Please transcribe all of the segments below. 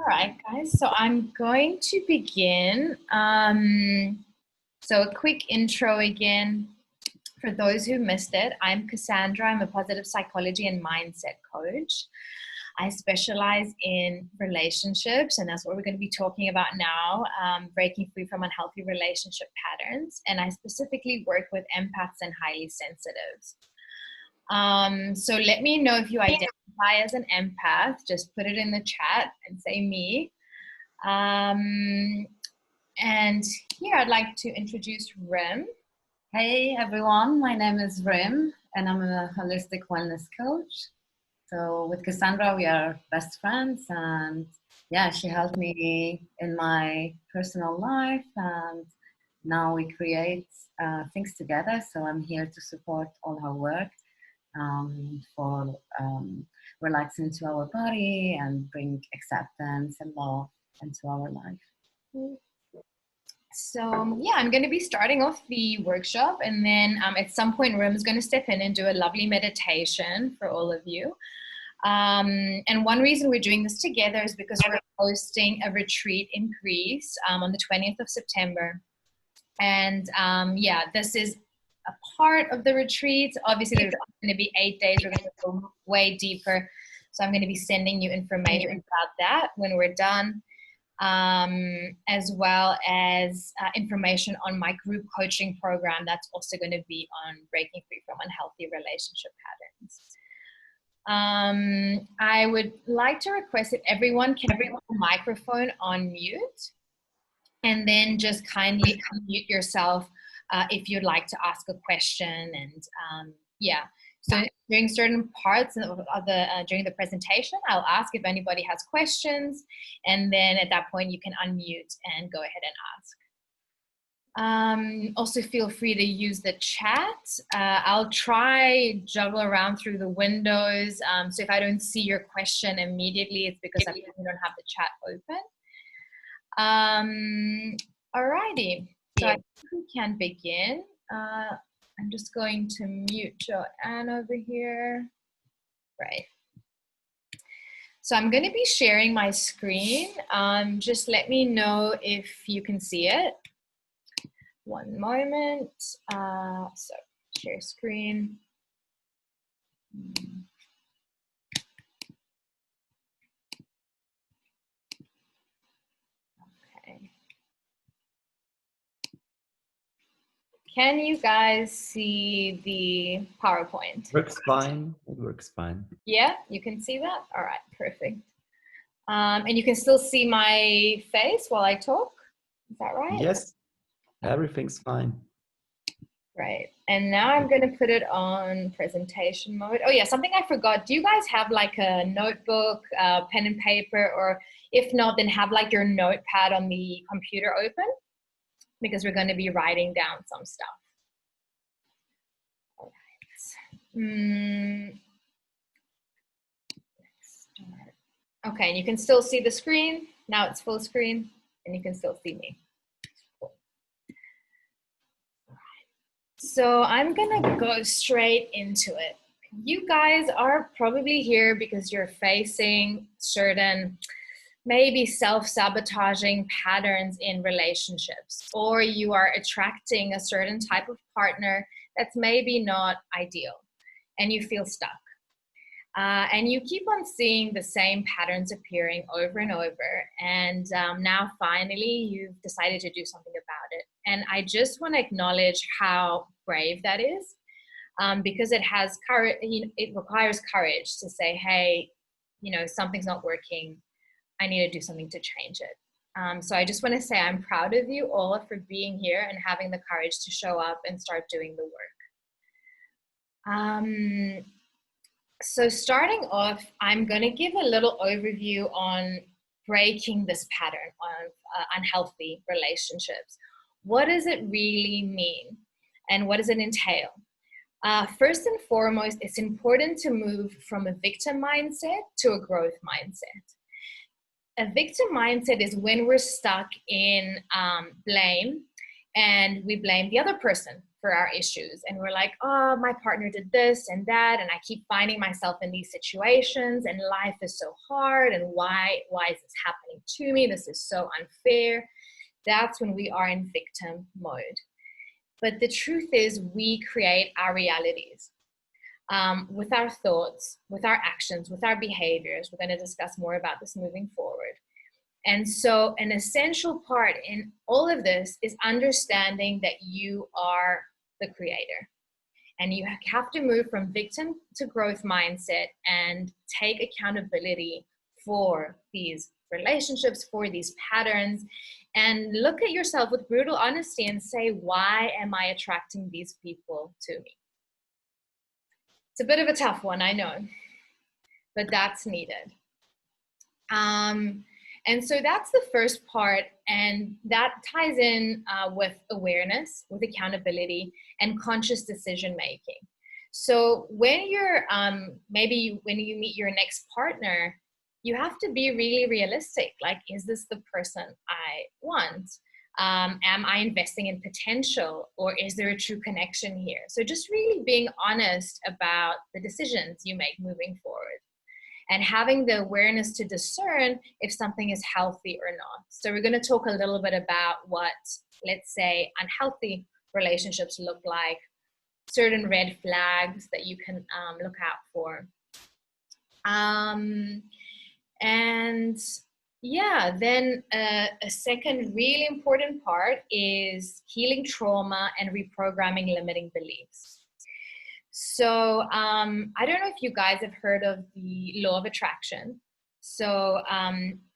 All right, guys. So I'm going to begin. So a quick intro again. For those who missed it, I'm Cassandra. I'm a positive psychology and mindset coach. I specialize in relationships, and that's what we're going to be talking about now, breaking free from unhealthy relationship patterns. And I specifically work with empaths and highly sensitives. So let me know if you identify as an empath. Just put it in the chat and say me. And here I'd like to introduce Rim. Hey everyone, my name is Rim and I'm a holistic wellness coach. So with Cassandra, we are best friends, and yeah, she helped me in my personal life, and now we create things together. So I'm here to support all her work for relaxing to our body and bring acceptance and love into our life. So yeah, I'm going to be starting off the workshop, and then at some point Rim is going to step in and do a lovely meditation for all of you. And one reason we're doing this together is because we're hosting a retreat in Greece on the 20th of September. And yeah, this is a part of the retreat. Obviously, there's going to be 8 days. We're going to go way deeper. So I'm going to be sending you information about that when we're done, as well as information on my group coaching program that's also going to be on breaking free from unhealthy relationship patterns. I would like to request that everyone can bring the microphone on mute, and then just kindly unmute yourself if you'd like to ask a question. And yeah, so during certain parts of during the presentation, I'll ask if anybody has questions, and then at that point you can unmute and go ahead and ask. Also feel free to use the chat. I'll try juggle around through the windows. So if I don't see your question immediately, it's because I don't have the chat open. Alrighty, so I think we can begin. I'm just going to mute Joanne over here. Right. So I'm going to be sharing my screen. Just let me know if you can see it. One moment. So share screen. Okay. Can you guys see the PowerPoint? Works fine. It works fine. Yeah, you can see that? All right, perfect. And you can still see my face while I talk? Is that right? Yes, everything's fine. Right. And now I'm going to put it on presentation mode. Oh yeah, something I forgot. Do you guys have like a notebook, pen and paper, or if not, then have like your notepad on the computer open? Because we're going to be writing down some stuff. All right. Let's start. Okay, and you can still see the screen. Now it's full screen, and you can still see me. So I'm gonna go straight into it. You guys are probably here because you're facing certain, maybe self-sabotaging patterns in relationships, or you are attracting a certain type of partner that's maybe not ideal, and you feel stuck. And you keep on seeing the same patterns appearing over and over, and now finally you've decided to do something about it. And I just want to acknowledge how brave that is, because it has courage. It requires courage to say, hey, something's not working. I need to do something to change it. So I just want to say I'm proud of you all for being here and having the courage to show up and start doing the work. So starting off, I'm going to give a little overview on breaking this pattern of unhealthy relationships. What does it really mean? And what does it entail? First and foremost, it's important to move from a victim mindset to a growth mindset. A victim mindset is when we're stuck in blame, and we blame the other person for our issues. And we're like, oh, my partner did this and that, and I keep finding myself in these situations, and life is so hard, and why is this happening to me? This is so unfair. That's when we are in victim mode. But the truth is, we create our realities with our thoughts, with our actions, with our behaviors. We're going to discuss more about this moving forward. And so an essential part in all of this is understanding that you are the creator. And you have to move from victim to growth mindset and take accountability for these relationships, for these patterns, and look at yourself with brutal honesty and say, why am I attracting these people to me? It's a bit of a tough one, I know, but that's needed. And so that's the first part, and that ties in with awareness, with accountability, and conscious decision making. So when you're, maybe when you meet your next partner, you have to be really realistic. Like, is this the person I want? Am I investing in potential, or is there a true connection here? So just really being honest about the decisions you make moving forward, and having the awareness to discern if something is healthy or not. So we're going to talk a little bit about what, let's say, unhealthy relationships look like, certain red flags that you can look out for. And yeah, then a second really important part is healing trauma and reprogramming limiting beliefs. So I don't know if you guys have heard of the law of attraction. So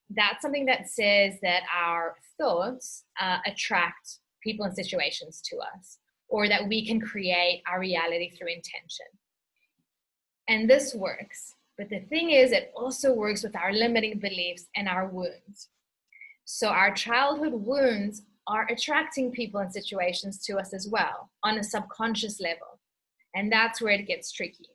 that's something that says that our thoughts attract people and situations to us, or that we can create our reality through intention. And this works. But the thing is, it also works with our limiting beliefs and our wounds. So our childhood wounds are attracting people and situations to us as well on a subconscious level. And that's where it gets tricky.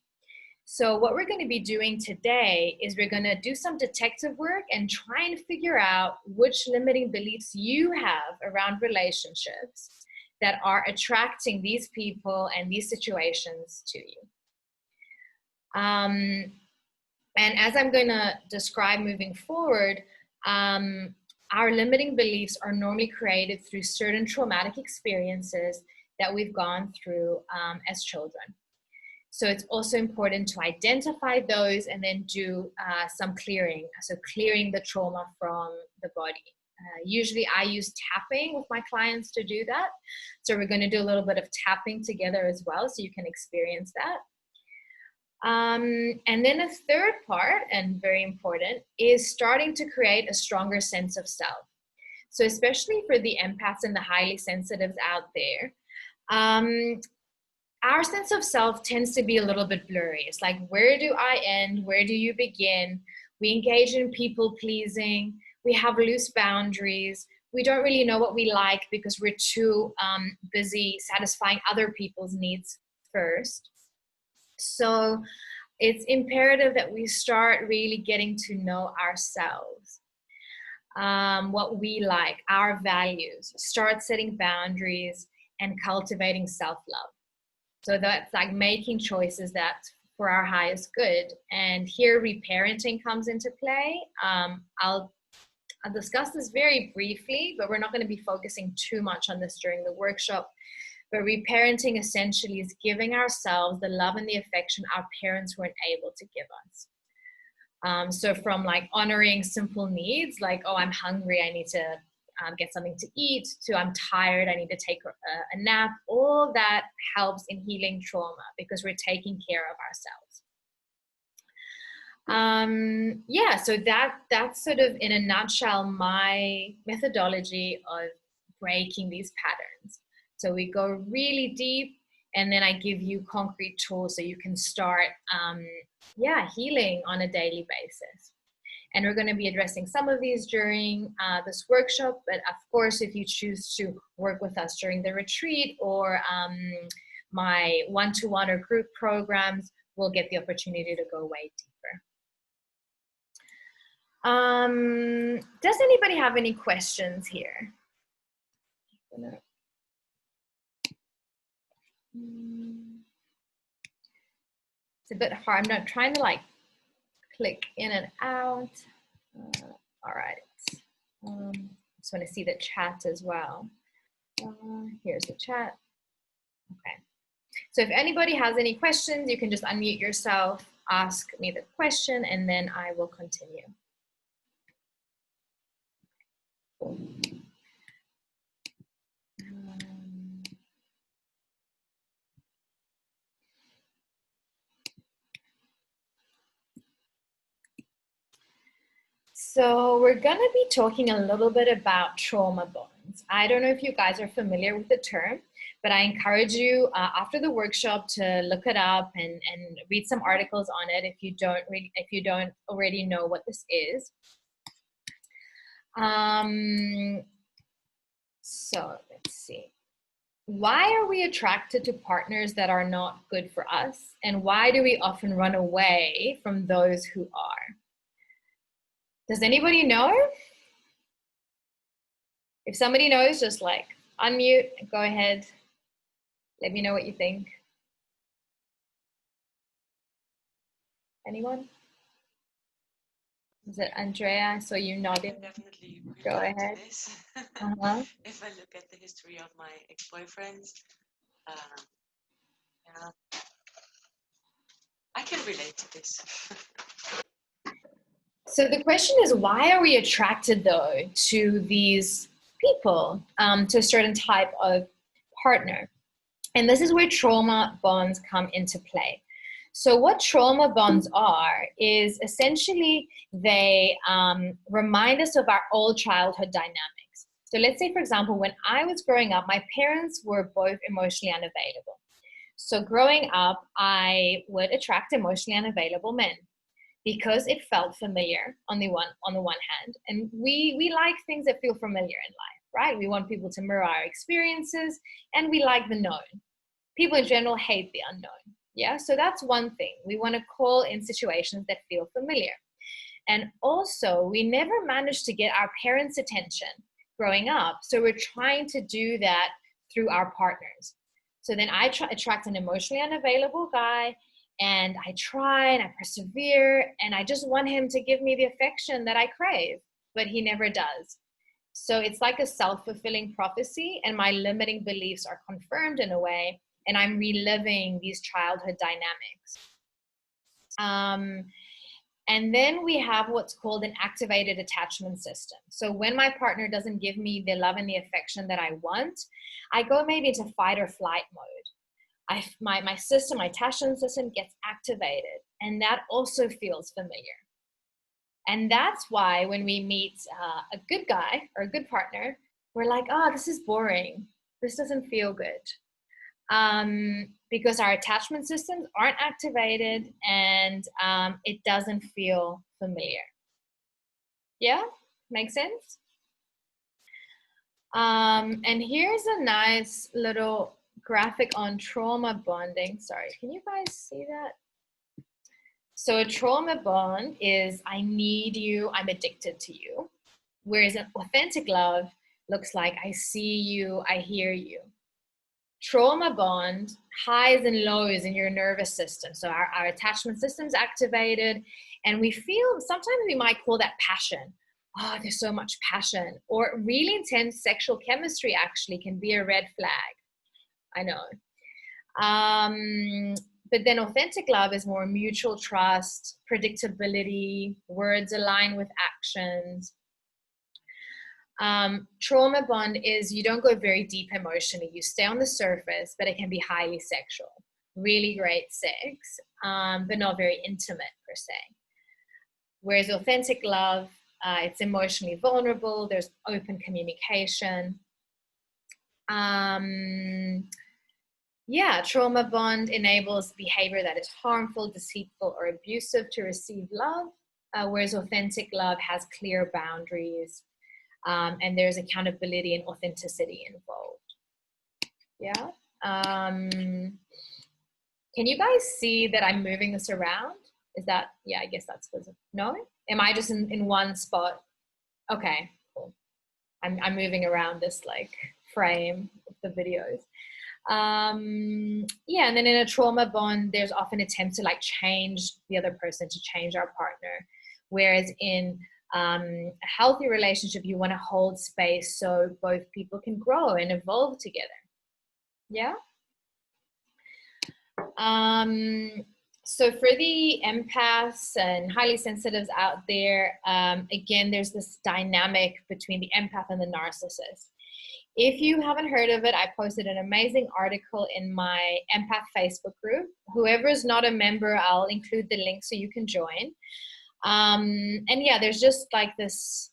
So what we're going to be doing today is we're going to do some detective work and try and figure out which limiting beliefs you have around relationships that are attracting these people and these situations to you. And as I'm going to describe moving forward, our limiting beliefs are normally created through certain traumatic experiences that we've gone through as children. So it's also important to identify those and then do some clearing. So clearing the trauma from the body. Usually I use tapping with my clients to do that. So we're going to do a little bit of tapping together as well, so you can experience that. And then a third part, and very important, is starting to create a stronger sense of self. So especially for the empaths and the highly sensitives out there, our sense of self tends to be a little bit blurry. It's like, where do I end? Where do you begin? We engage in people pleasing. We have loose boundaries. We don't really know what we like because we're too busy satisfying other people's needs first. So it's imperative that we start really getting to know ourselves, what we like, our values, start setting boundaries and cultivating self-love. So that's like making choices that's for our highest good. And here reparenting comes into play. I'll discuss this very briefly, but we're not going to be focusing too much on this during the workshop. But reparenting essentially is giving ourselves the love and the affection our parents weren't able to give us. So from like honoring simple needs, like, oh, I'm hungry, I need to get something to eat, to I'm tired, I need to take a nap. All that helps in healing trauma because we're taking care of ourselves. Yeah, so that's sort of in a nutshell my methodology of breaking these patterns. So we go really deep, and then I give you concrete tools so you can start healing on a daily basis. And we're going to be addressing some of these during this workshop. But of course, if you choose to work with us during the retreat or my one-to-one or group programs, we'll get the opportunity to go way deeper. Does anybody have any questions here? It's a bit hard. I'm not trying to like click in and out. All right. Just want to see the chat as well. Here's the chat. Okay. So if anybody has any questions, you can just unmute yourself, ask me the question, and then I will continue. So we're going to be talking a little bit about trauma bonds. I don't know if you guys are familiar with the term, but I encourage you after the workshop to look it up and read some articles on it if you don't already know what this is. So let's see. Why are we attracted to partners that are not good for us? And why do we often run away from those who are? Does anybody know? If somebody knows, just like unmute, go ahead. Let me know what you think. Anyone? Is it Andrea? I saw you nodding. Definitely Go relate ahead. to this. If I look at the history of my ex-boyfriends, yeah, I can relate to this. So the question is, why are we attracted though to these people, to a certain type of partner? And this is where trauma bonds come into play. So what trauma bonds are is essentially they remind us of our old childhood dynamics. So let's say, for example, when I was growing up, my parents were both emotionally unavailable. So growing up, I would attract emotionally unavailable men because it felt familiar on the one hand. And we like things that feel familiar in life, right? We want people to mirror our experiences, and we like the known. People in general hate the unknown. Yeah, so that's one thing. We want to call in situations that feel familiar. And also, we never managed to get our parents' attention growing up. So we're trying to do that through our partners. So then I attract an emotionally unavailable guy, and I try and I persevere, and I just want him to give me the affection that I crave, but he never does. So it's like a self-fulfilling prophecy, and my limiting beliefs are confirmed in a way, and I'm reliving these childhood dynamics. And then we have what's called an activated attachment system. So when my partner doesn't give me the love and the affection that I want, I go maybe into fight or flight mode. My attachment system gets activated, and that also feels familiar. And that's why when we meet a good guy or a good partner, we're like, oh, this is boring. This doesn't feel good. Because our attachment systems aren't activated, and it doesn't feel familiar. Yeah, makes sense? And here's a nice little graphic on trauma bonding. Sorry, can you guys see that? So a trauma bond is I need you, I'm addicted to you. Whereas an authentic love looks like I see you, I hear you. Trauma bond, highs and lows in your nervous system. So our attachment system's activated, and we feel, sometimes we might call that passion. Oh, there's so much passion. Or really intense sexual chemistry actually can be a red flag. I know. But then authentic love is more mutual trust, predictability, words align with actions. Trauma bond is you don't go very deep emotionally. You stay on the surface, but it can be highly sexual. Really great sex, but not very intimate per se. Whereas authentic love, it's emotionally vulnerable. There's open communication. Yeah, trauma bond enables behavior that is harmful, deceitful, or abusive to receive love, whereas authentic love has clear boundaries, and there's accountability and authenticity involved. Yeah. Can you guys see that I'm moving this around? Is that, yeah, I guess that's visible. No? Am I just in one spot? Okay, cool. I'm moving around this like frame of the videos. Yeah, and then in a trauma bond, there's often attempts to like change the other person, to change our partner. Whereas in a healthy relationship, you want to hold space so both people can grow and evolve together. Yeah. So for the empaths and highly sensitives out there, again, there's this dynamic between the empath and the narcissist. If you haven't heard of it, I posted an amazing article in my empath Facebook group. Whoever's not a member, I'll include the link so you can join. And yeah, there's just like this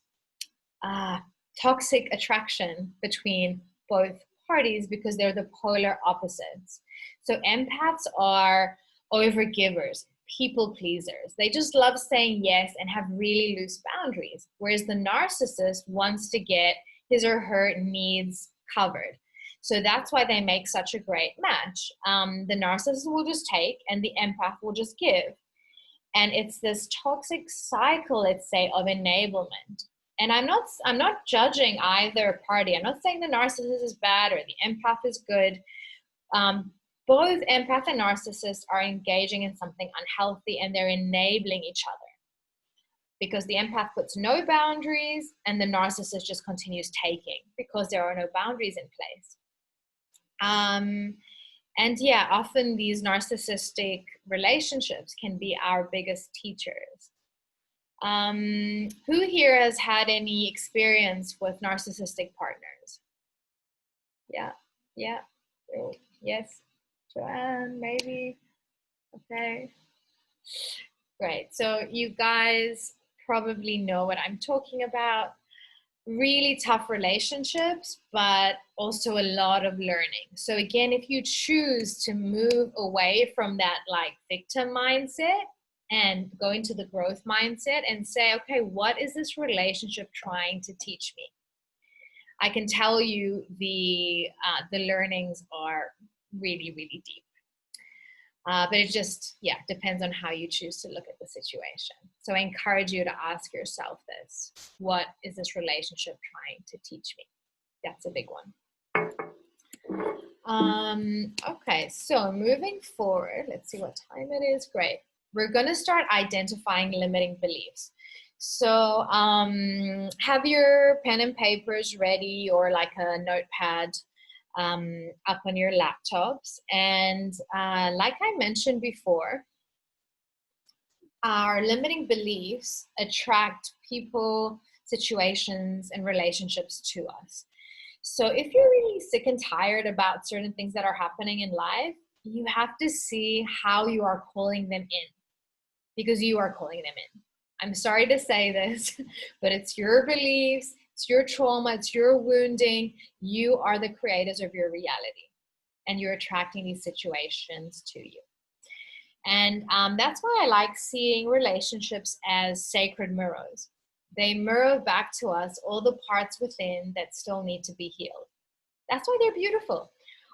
toxic attraction between both parties because they're the polar opposites. So empaths are overgivers, people pleasers. They just love saying yes and have really loose boundaries, whereas the narcissist wants to get his or her needs covered. So that's why they make such a great match. The narcissist will just take and the empath will just give. And it's this toxic cycle, let's say, of enablement. And I'm not judging either party. I'm not saying the narcissist is bad or the empath is good. Both empath and narcissist are engaging in something unhealthy and they're enabling each other. Because the empath puts no boundaries and the narcissist just continues taking because there are no boundaries in place. And yeah, often these narcissistic relationships can be our biggest teachers. Who here has had any experience with narcissistic partners? Yeah, oh, yes, Joanne, maybe. Okay, great. So you guys probably know what I'm talking about. Really tough relationships, but also a lot of learning. So again, if you choose to move away from that like victim mindset and go into the growth mindset and say, okay, what is this relationship trying to teach me? I can tell you the learnings are really, really deep. But it just, yeah, depends on how you choose to look at the situation. So I encourage you to ask yourself this. What is this relationship trying to teach me? That's a big one. Okay, so moving forward, let's see what time it is. Great. We're going to start identifying limiting beliefs. So have your pen and papers ready or like a notepad up on your laptops. And like I mentioned before, our limiting beliefs attract people, situations, and relationships to us. So if you're really sick and tired about certain things that are happening in life, you have to see how you are calling them in, because you are calling them in. I'm sorry to say this, but it's your beliefs, it's your trauma, it's your wounding. You are the creators of your reality, and you're attracting these situations to you. And that's why I like seeing relationships as sacred mirrors. They mirror back to us all the parts within that still need to be healed. That's why they're beautiful.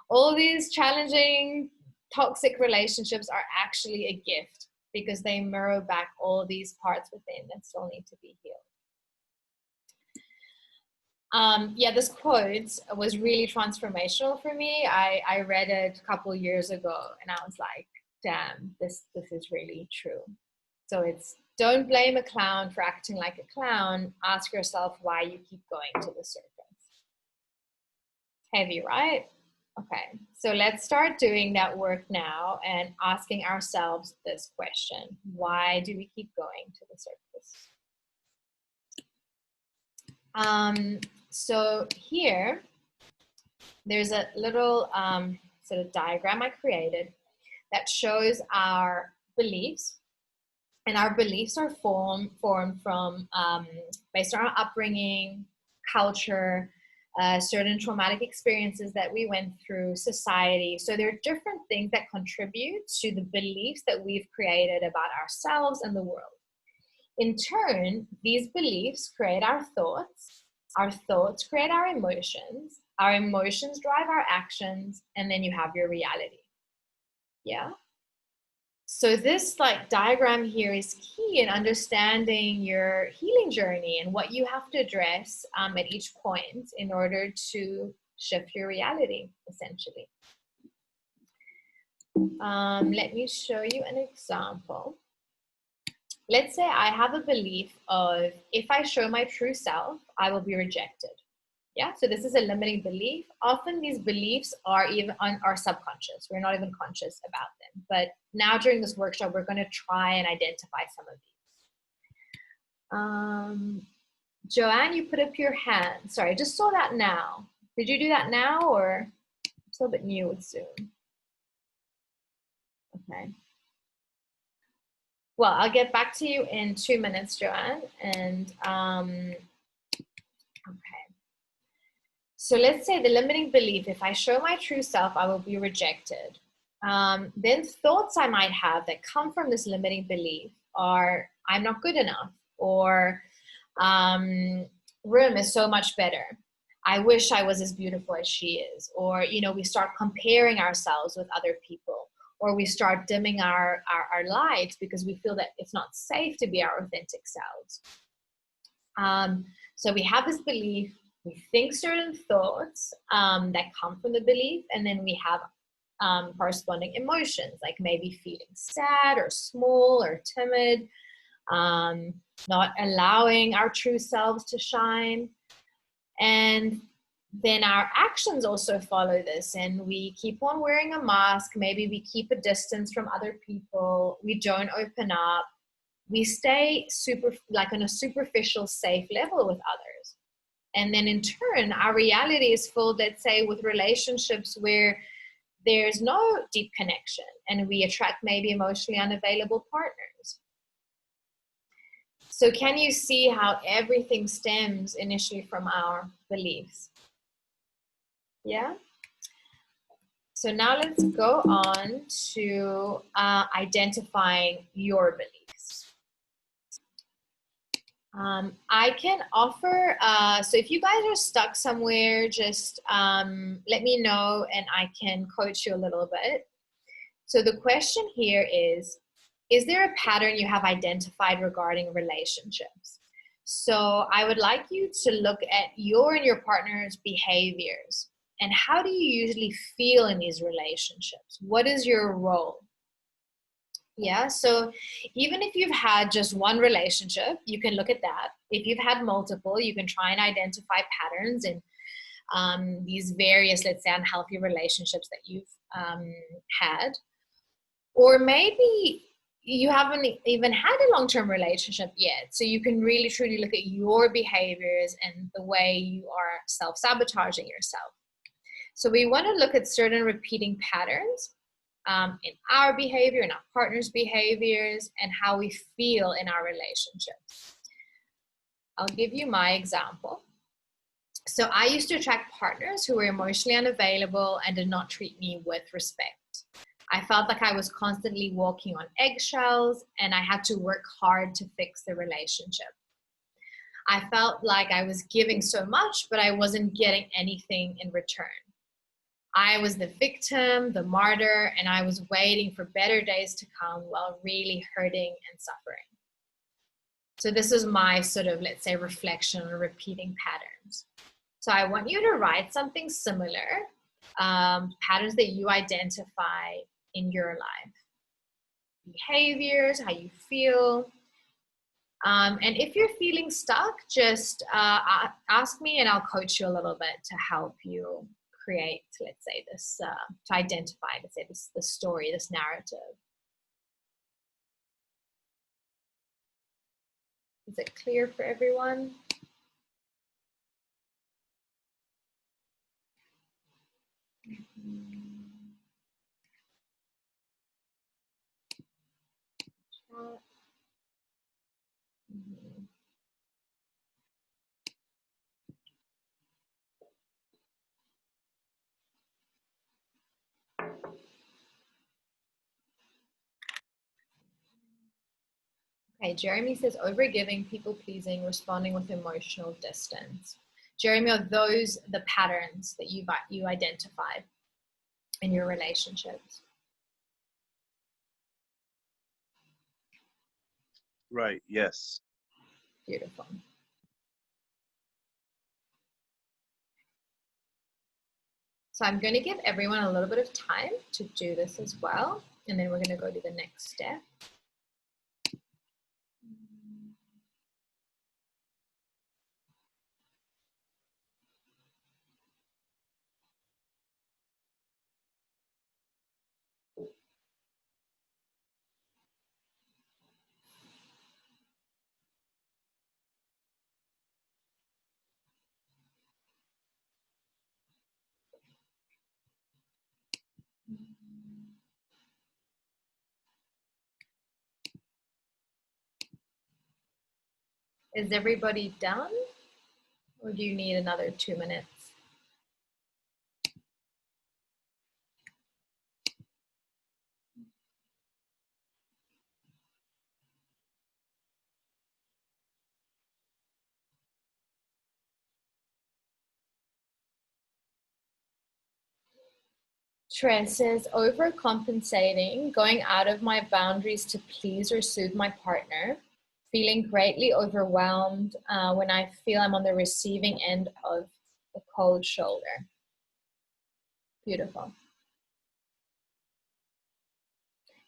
All these challenging, toxic relationships are actually a gift because they mirror back all these parts within that still need to be healed. Yeah, this quote was really transformational for me. I read it a couple years ago and I was like, damn, this is really true. So it's, don't blame a clown for acting like a clown. Ask yourself why you keep going to the circus. Heavy, right? Okay, so let's start doing that work now and asking ourselves this question. Why do we keep going to the circus? So here, there's a little sort of diagram I created that shows our beliefs. And our beliefs are formed from, based on our upbringing, culture, certain traumatic experiences that we went through, society. So there are different things that contribute to the beliefs that we've created about ourselves and the world. In turn, these beliefs create our thoughts create our emotions drive our actions, and then you have your reality. Yeah? So this like diagram here is key in understanding your healing journey and what you have to address at each point in order to shift your reality, essentially. Let me show you an example. Let's say I have a belief of if I show my true self, I will be rejected. Yeah, so this is a limiting belief. Often these beliefs are even on our subconscious. We're not even conscious about them. But now during this workshop, we're going to try and identify some of these. Joanne, you put up your hand. Sorry, I just saw that now. Did you do that now, or it's a little bit new with Zoom? Okay. Well, I'll get back to you in 2 minutes, Joanne. And okay. So let's say the limiting belief, if I show my true self, I will be rejected. Then thoughts I might have that come from this limiting belief are, I'm not good enough, or Rim is so much better. I wish I was as beautiful as she is. Or, you know, we start comparing ourselves with other people, or we start dimming our lights because we feel that it's not safe to be our authentic selves. So we have this belief, we think certain thoughts that come from the belief, and then we have corresponding emotions, like maybe feeling sad or small or timid, not allowing our true selves to shine. And then our actions also follow this, and we keep on wearing a mask. Maybe we keep a distance from other people. We don't open up. We stay like on a superficial, safe level with others. And then in turn, our reality is filled, let's say, with relationships where there's no deep connection, and we attract maybe emotionally unavailable partners. So can you see how everything stems initially from our beliefs? Yeah? So now let's go on to identifying your beliefs. I can offer, so if you guys are stuck somewhere, just let me know and I can coach you a little bit. So the question here is there a pattern you have identified regarding relationships? So I would like you to look at your and your partner's behaviors. And how do you usually feel in these relationships? What is your role? Yeah, so even if you've had just one relationship, you can look at that. If you've had multiple, you can try and identify patterns in these various, let's say, unhealthy relationships that you've had. Or maybe you haven't even had a long-term relationship yet. So you can really truly look at your behaviors and the way you are self-sabotaging yourself. So we want to look at certain repeating patterns in our behavior, in our partner's behaviors, and how we feel in our relationships. I'll give you my example. So I used to attract partners who were emotionally unavailable and did not treat me with respect. I felt like I was constantly walking on eggshells, and I had to work hard to fix the relationship. I felt like I was giving so much, but I wasn't getting anything in return. I was the victim, the martyr, and I was waiting for better days to come while really hurting and suffering. So this is my sort of, let's say, reflection on repeating patterns. So I want you to write something similar, patterns that you identify in your life. Behaviors, how you feel. And if you're feeling stuck, just ask me and I'll coach you a little bit to help you create, let's say, this, to identify, let's say, this story, this narrative. Is it clear for everyone? Okay, Jeremy says overgiving, people pleasing, responding with emotional distance. Jeremy, are those the patterns that you identify in your relationships? Right, yes. Beautiful. So I'm going to give everyone a little bit of time to do this as well. And then we're going to go to the next step. Is everybody done? Or do you need another 2 minutes? Trent says, overcompensating, going out of my boundaries to please or soothe my partner, feeling greatly overwhelmed when I feel I'm on the receiving end of a cold shoulder. Beautiful.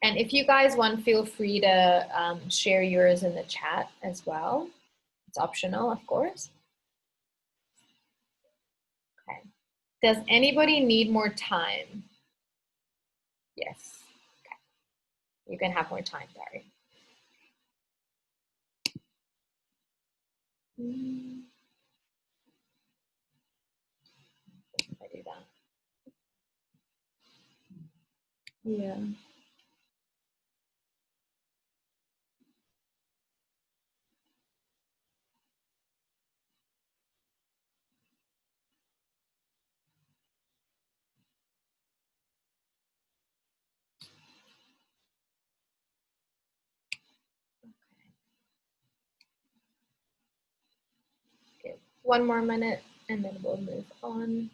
And if you guys want, feel free to share yours in the chat as well. It's optional, of course. Okay. Does anybody need more time? Yes. Okay. You can have more time, Barry. I do that. Yeah. Okay. One more minute and then we'll move on.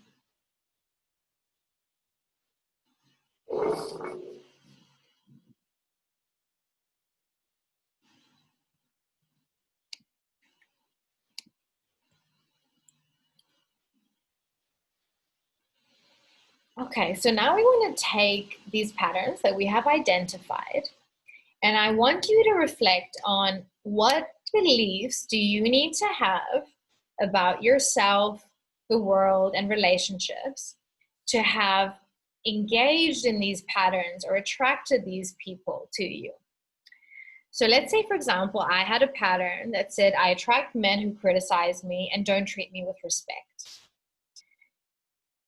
Okay, so now we want to take these patterns that we have identified, and I want you to reflect on what beliefs do you need to have about yourself, the world, and relationships to have engaged in these patterns or attracted these people to you. So let's say, for example, I had a pattern that said I attract men who criticize me and don't treat me with respect.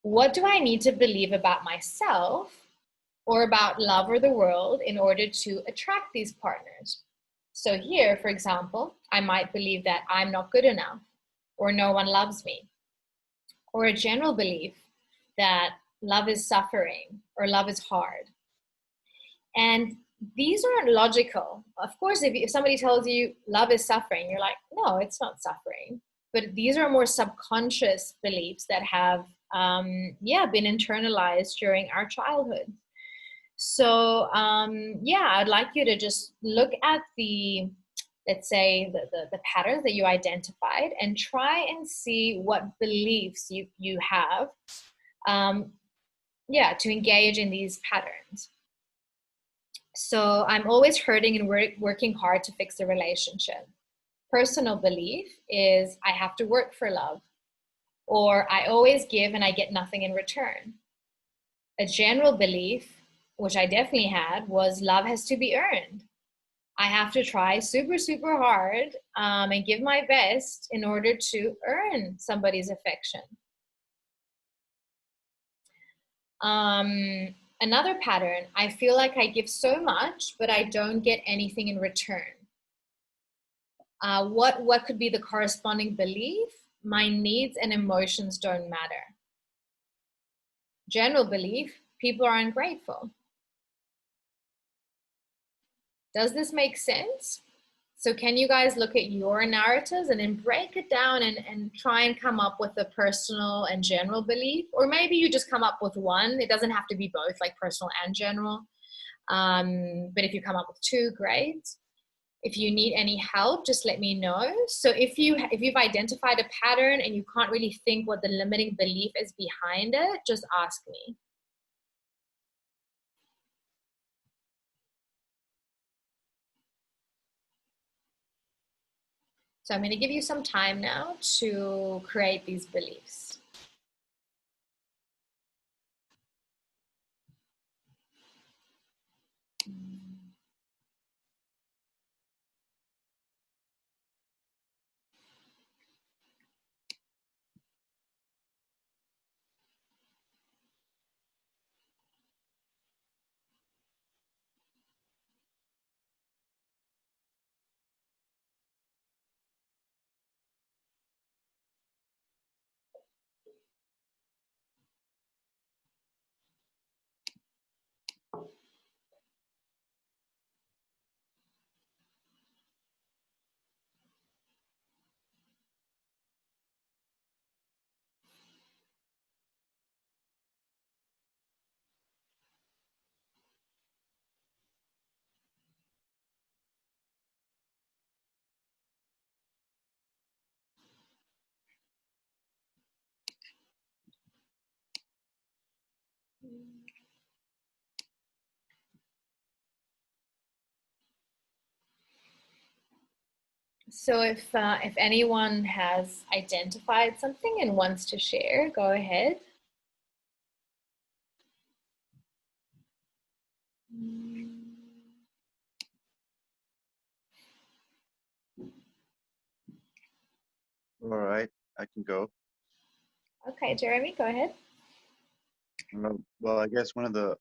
What do I need to believe about myself or about love or the world in order to attract these partners? So here, for example, I might believe that I'm not good enough or no one loves me, or a general belief that love is suffering or love is hard. And these aren't logical. Of course, if somebody tells you love is suffering, you're like, no, it's not suffering. But these are more subconscious beliefs that have been internalized during our childhood. So I'd like you to just look at the, let's say, the patterns that you identified and try and see what beliefs you have to engage in these patterns. So I'm always hurting and working hard to fix the relationship. Personal belief is I have to work for love, or I always give and I get nothing in return. A general belief, which I definitely had, was love has to be earned. I have to try super, super hard and give my best in order to earn somebody's affection. Another pattern, I feel like I give so much, but I don't get anything in return. What could be the corresponding belief? My needs and emotions don't matter. General belief, people are ungrateful. Does this make sense? So can you guys look at your narratives and then break it down and try and come up with a personal and general belief? Or maybe you just come up with one. It doesn't have to be both, like personal and general. But if you come up with two, great. If you need any help, just let me know. So if you've identified a pattern and you can't really think what the limiting belief is behind it, just ask me. So I'm going to give you some time now to create these beliefs. So if anyone has identified something and wants to share, go ahead. All right, I can go. Okay, Jeremy, go ahead. Well, I guess one of the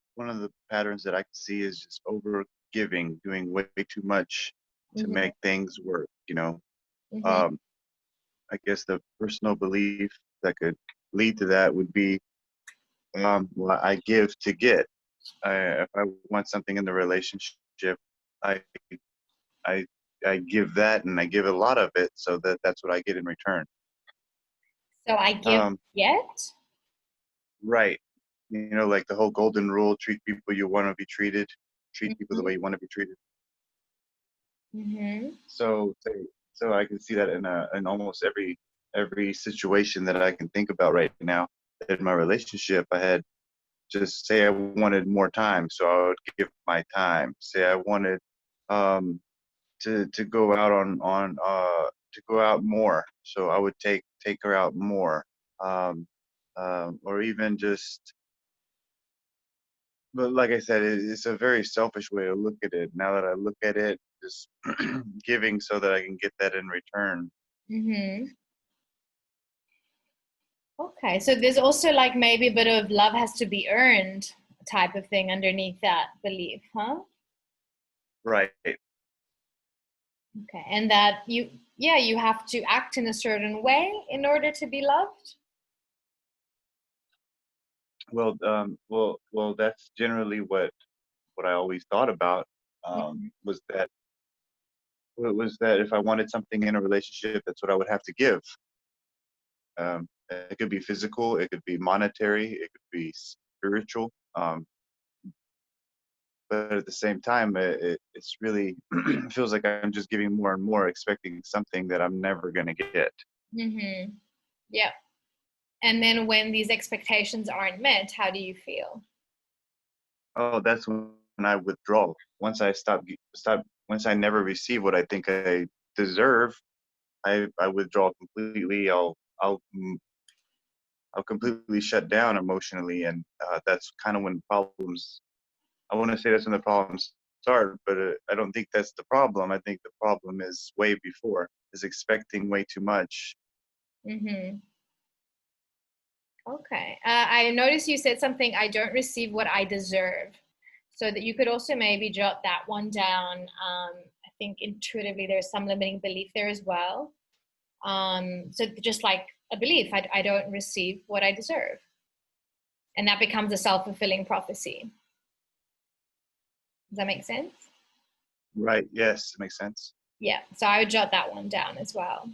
patterns that I can see is just over giving, doing way too much to make things work. I guess the personal belief that could lead to that would be, well, I give to get. If I want something in the relationship, I I I give that, and I give a lot of it, so that's what I get in return. So I give yet? Right. Like the whole golden rule: treat people you want to be treated, treat people the way you want to be treated. So I can see that in almost every situation that I can think about right now. In my relationship, I had just say I wanted more time, so I would give my time. Say I wanted to go out to go out more, so I would take her out more, or even just. But like I said, it's a very selfish way to look at it. Now that I look at it, just giving so that I can get that in return. Okay, so there's also like maybe a bit of love has to be earned type of thing underneath that belief, huh? Right. Okay, and that you have to act in a certain way in order to be loved? Well, that's generally what I always thought about, was that if I wanted something in a relationship, that's what I would have to give. It could be physical, it could be monetary, it could be spiritual. But at the same time, it's really feels like I'm just giving more and more, expecting something that I'm never going to get. Yeah. And then when these expectations aren't met, how do you feel? Oh, that's when I withdraw. Once I once I never receive what I think I deserve, I withdraw completely. I'll completely shut down emotionally, and that's kind of when problems. I want to say that's when the problems start, but I don't think that's the problem. I think the problem is way before, is expecting way too much. Okay. I noticed you said something, I don't receive what I deserve. So that you could also maybe jot that one down. I think intuitively there's some limiting belief there as well. So just like a belief, I don't receive what I deserve. And that becomes a self-fulfilling prophecy. Does that make sense? Right. Yes, it makes sense. Yeah. So I would jot that one down as well.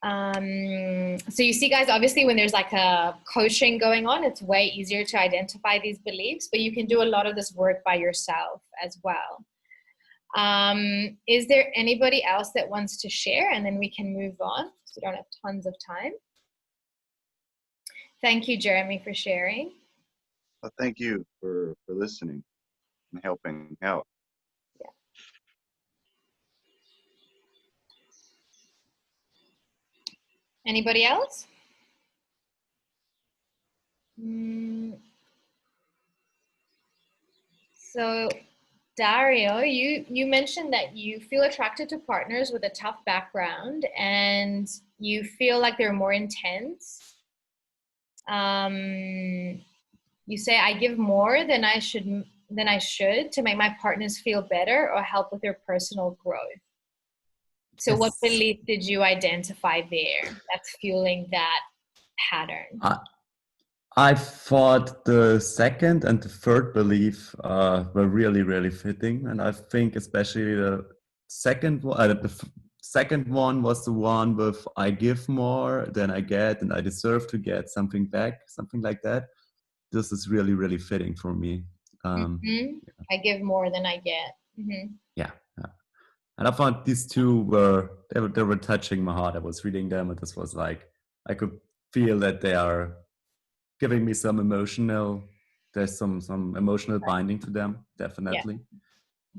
So you see, guys, obviously when there's like a coaching going on, it's way easier to identify these beliefs, but you can do a lot of this work by yourself as well. Is there anybody else that wants to share, and then we can move on, so we don't have tons of time? Thank you, Jeremy, for sharing. Well, thank you for listening and helping out. Yeah. Anybody else? So Dario, you mentioned that you feel attracted to partners with a tough background and you feel like they're more intense. You say, I give more than I should to make my partners feel better or help with their personal growth. So what belief did you identify there that's fueling that pattern? I thought the second and the third belief were really, really fitting. And I think especially the second one, second one was the one with I give more than I get and I deserve to get something back, something like that. This is really, really fitting for me. I give more than I get. Yeah. And I found these two were touching my heart. I was reading them and this was like, I could feel that they are giving me there's some emotional binding to them, definitely.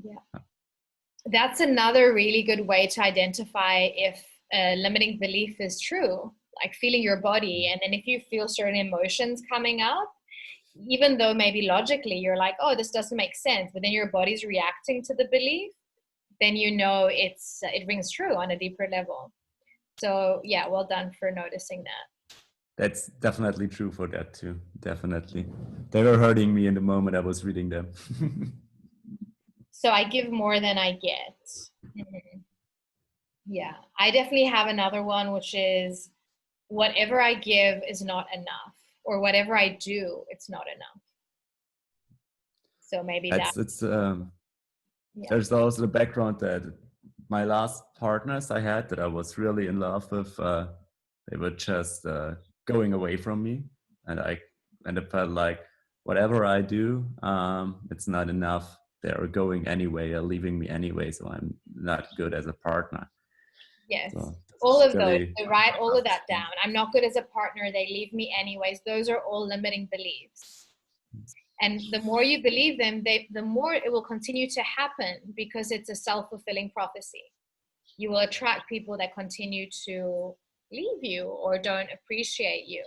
Yeah. That's another really good way to identify if a limiting belief is true, like feeling your body. And then if you feel certain emotions coming up, even though maybe logically you're like, oh, this doesn't make sense, but then your body's reacting to the belief, then you know it rings true on a deeper level. So yeah, well done for noticing that. That's definitely true for that too. Definitely. They were hurting me in the moment I was reading them. So I give more than I get. Yeah, I definitely have another one, which is whatever I give is not enough, or whatever I do, it's not enough. So maybe there's also the background that my last partners I had that I was really in love with, they were just going away from me, and it felt like whatever I do, it's not enough. They're going anyway, or leaving me anyway, so I'm not good as a partner. Yes, so all of those. So write all of that down. I'm not good as a partner. They leave me anyways. Those are all limiting beliefs. And the more you believe them, the more it will continue to happen, because it's a self-fulfilling prophecy. You will attract people that continue to leave you, or don't appreciate you,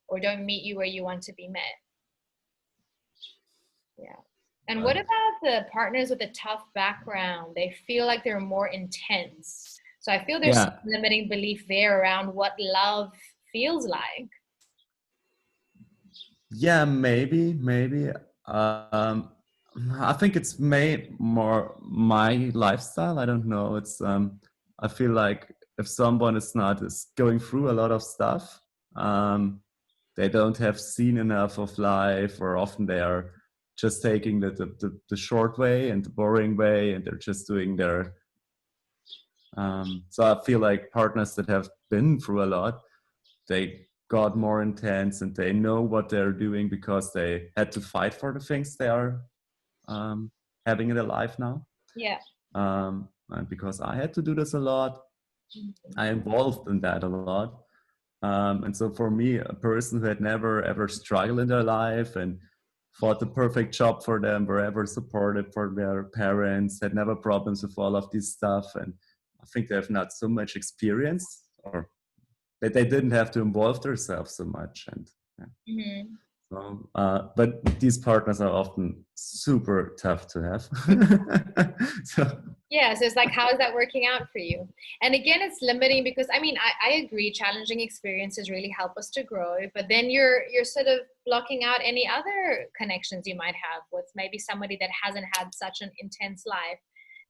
or don't meet you where you want to be met. Yeah. And what about the partners with a tough background? They feel like they're more intense. So I feel there's some limiting belief there around what love feels like. Yeah, maybe. I think it's more my lifestyle. I don't know. It's I feel like if someone is going through a lot of stuff, they don't have seen enough of life, or often they are just taking the short way and the boring way, and they're just doing their so I feel like partners that have been through a lot, they got more intense and they know what they're doing because they had to fight for the things they are having in their life now. Yeah. And because I had to do this a lot, I involved in that a lot. And so for me, a person who had never ever struggled in their life and fought the perfect job for them, were ever supported for their parents, had never problems with all of this stuff, and I think they have not so much experience, or that they didn't have to involve themselves so much. And so, but these partners are often super tough to have. Yeah, so it's like, how is that working out for you? And again, it's limiting, because I mean, I agree, challenging experiences really help us to grow, but then you're sort of blocking out any other connections you might have with maybe somebody that hasn't had such an intense life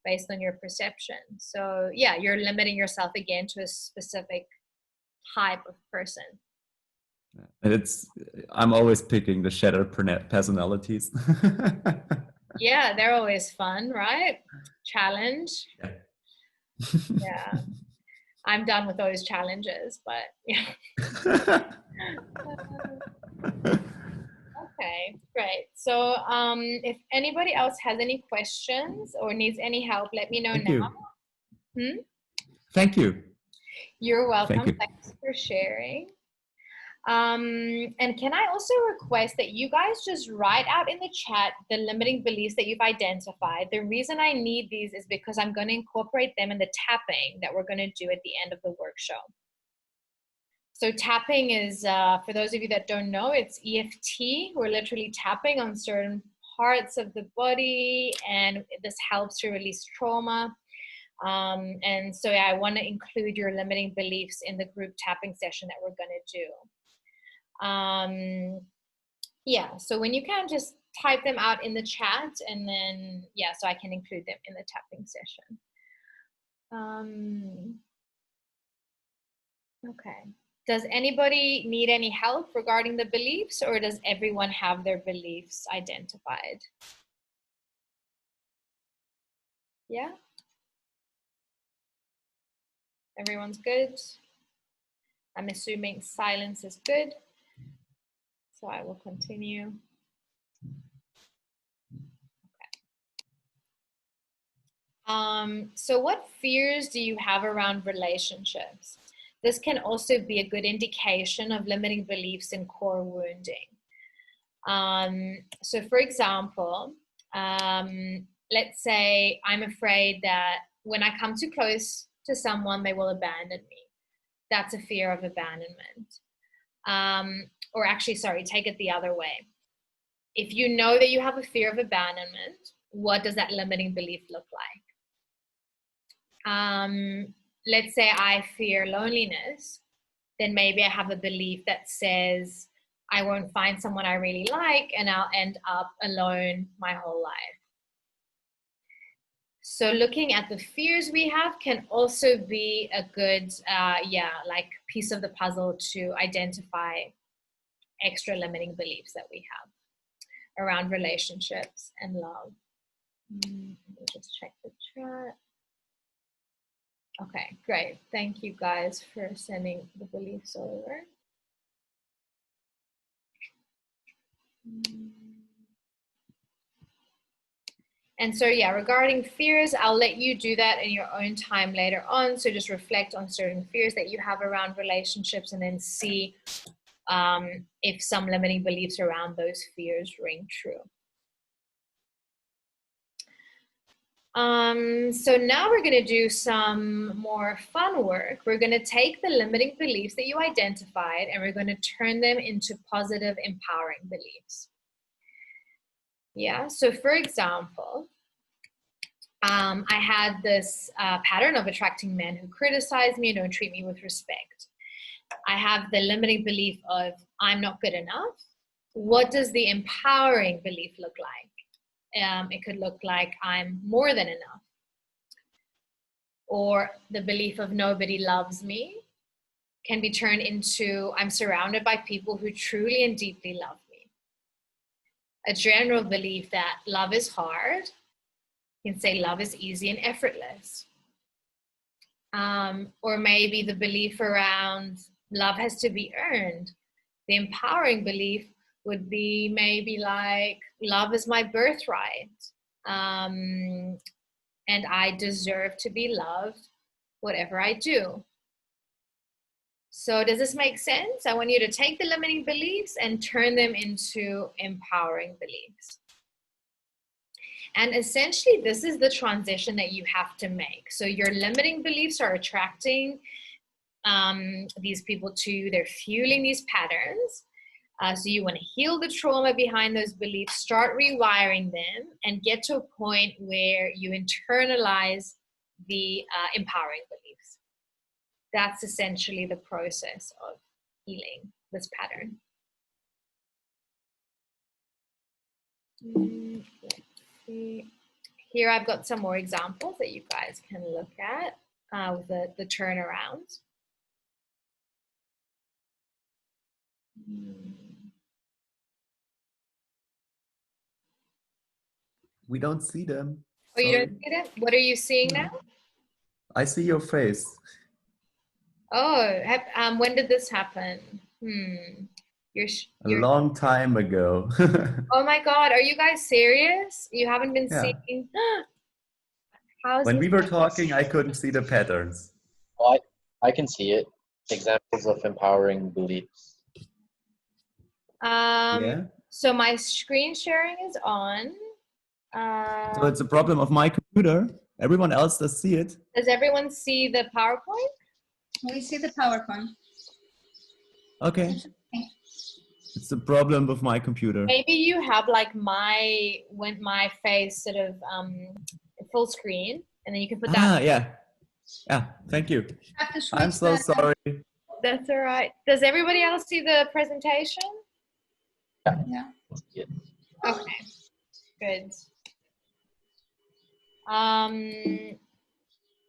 based on your perception. So yeah, you're limiting yourself again to a specific type of person. And I'm always picking the shattered personalities. Yeah, they're always fun, right? Challenge. Yeah. I'm done with those challenges, but yeah. Okay, great. So if anybody else has any questions or needs any help, let me know Thank now. you. Thank you. You're welcome. Thank you. Thanks for sharing. And can I also request that you guys just write out in the chat the limiting beliefs that you've identified. The reason I need these is because I'm going to incorporate them in the tapping that we're going to do at the end of the workshop. So tapping is, for those of you that don't know, it's EFT. We're literally tapping on certain parts of the body, and this helps to release trauma. And so yeah, I want to include your limiting beliefs in the group tapping session that we're going to do. Yeah, so when you can, just type them out in the chat, and then yeah, so I can include them in the tapping session. Okay, does anybody need any help regarding the beliefs, or does everyone have their beliefs identified? Yeah, everyone's good. I'm assuming silence is good. So I will continue. Okay. So what fears do you have around relationships? This can also be a good indication of limiting beliefs in core wounding. So for example, let's say I'm afraid that when I come too close to someone, they will abandon me. That's a fear of abandonment. Or actually, sorry, take it the other way. If you know that you have a fear of abandonment, what does that limiting belief look like? Let's say I fear loneliness, then maybe I have a belief that says I won't find someone I really like and I'll end up alone my whole life. So looking at the fears we have can also be a good, like piece of the puzzle to identify extra limiting beliefs that we have around relationships and love. Let me just check the chat. Okay, great. Thank you guys for sending the beliefs over. And so yeah, regarding fears, I'll let you do that in your own time later on. So just reflect on certain fears that you have around relationships, and then see if some limiting beliefs around those fears ring true. So now we're going to do some more fun work. We're going to take the limiting beliefs that you identified, and we're going to turn them into positive, empowering beliefs. Yeah, so for example, I had this pattern of attracting men who criticize me and don't treat me with respect. I have the limiting belief of I'm not good enough. What does the empowering belief look like? It could look like I'm more than enough. Or the belief of nobody loves me can be turned into I'm surrounded by people who truly and deeply love me. A general belief that love is hard can say love is easy and effortless. Or maybe the belief around love has to be earned. The empowering belief would be maybe like love is my birthright, and I deserve to be loved whatever I do. So does this make sense? I want you to take the limiting beliefs and turn them into empowering beliefs. And essentially, this is the transition that you have to make. So your limiting beliefs are attracting these people to you. They're fueling these patterns. So you want to heal the trauma behind those beliefs, start rewiring them, and get to a point where you internalize the empowering beliefs. That's essentially the process of healing this pattern. Let's see. Here I've got some more examples that you guys can look at with the turnaround. We don't see them. Oh, you don't see them? What are you seeing now? I see your face. Oh, when did this happen? A long time ago. Oh my God, are you guys serious? You haven't been Yeah. seeing? How's When this? we were talking, I couldn't see the patterns. Well, I can see it. Examples of empowering beliefs. Yeah. So my screen sharing is on. So it's a problem of my computer. Everyone else does see it. Does everyone see the PowerPoint? We see the PowerPoint. Okay. It's the problem of my computer. Maybe you have like my face sort of full screen, and then you can put that. Ah, yeah. Yeah, thank you. I'm so sorry. That's all right. Does everybody else see the presentation? Yeah. Okay, good.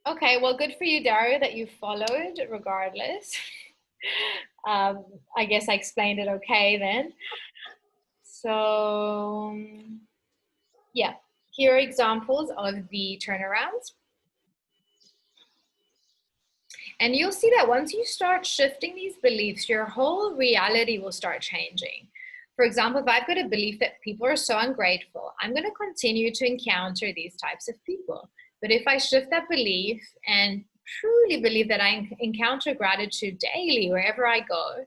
Okay, well, good for you, Dario, that you followed regardless. I guess I explained it okay then. So, yeah, here are examples of the turnarounds. And you'll see that once you start shifting these beliefs, your whole reality will start changing. For example, if I've got a belief that people are so ungrateful, I'm going to continue to encounter these types of people. But if I shift that belief and truly believe that I encounter gratitude daily wherever I go,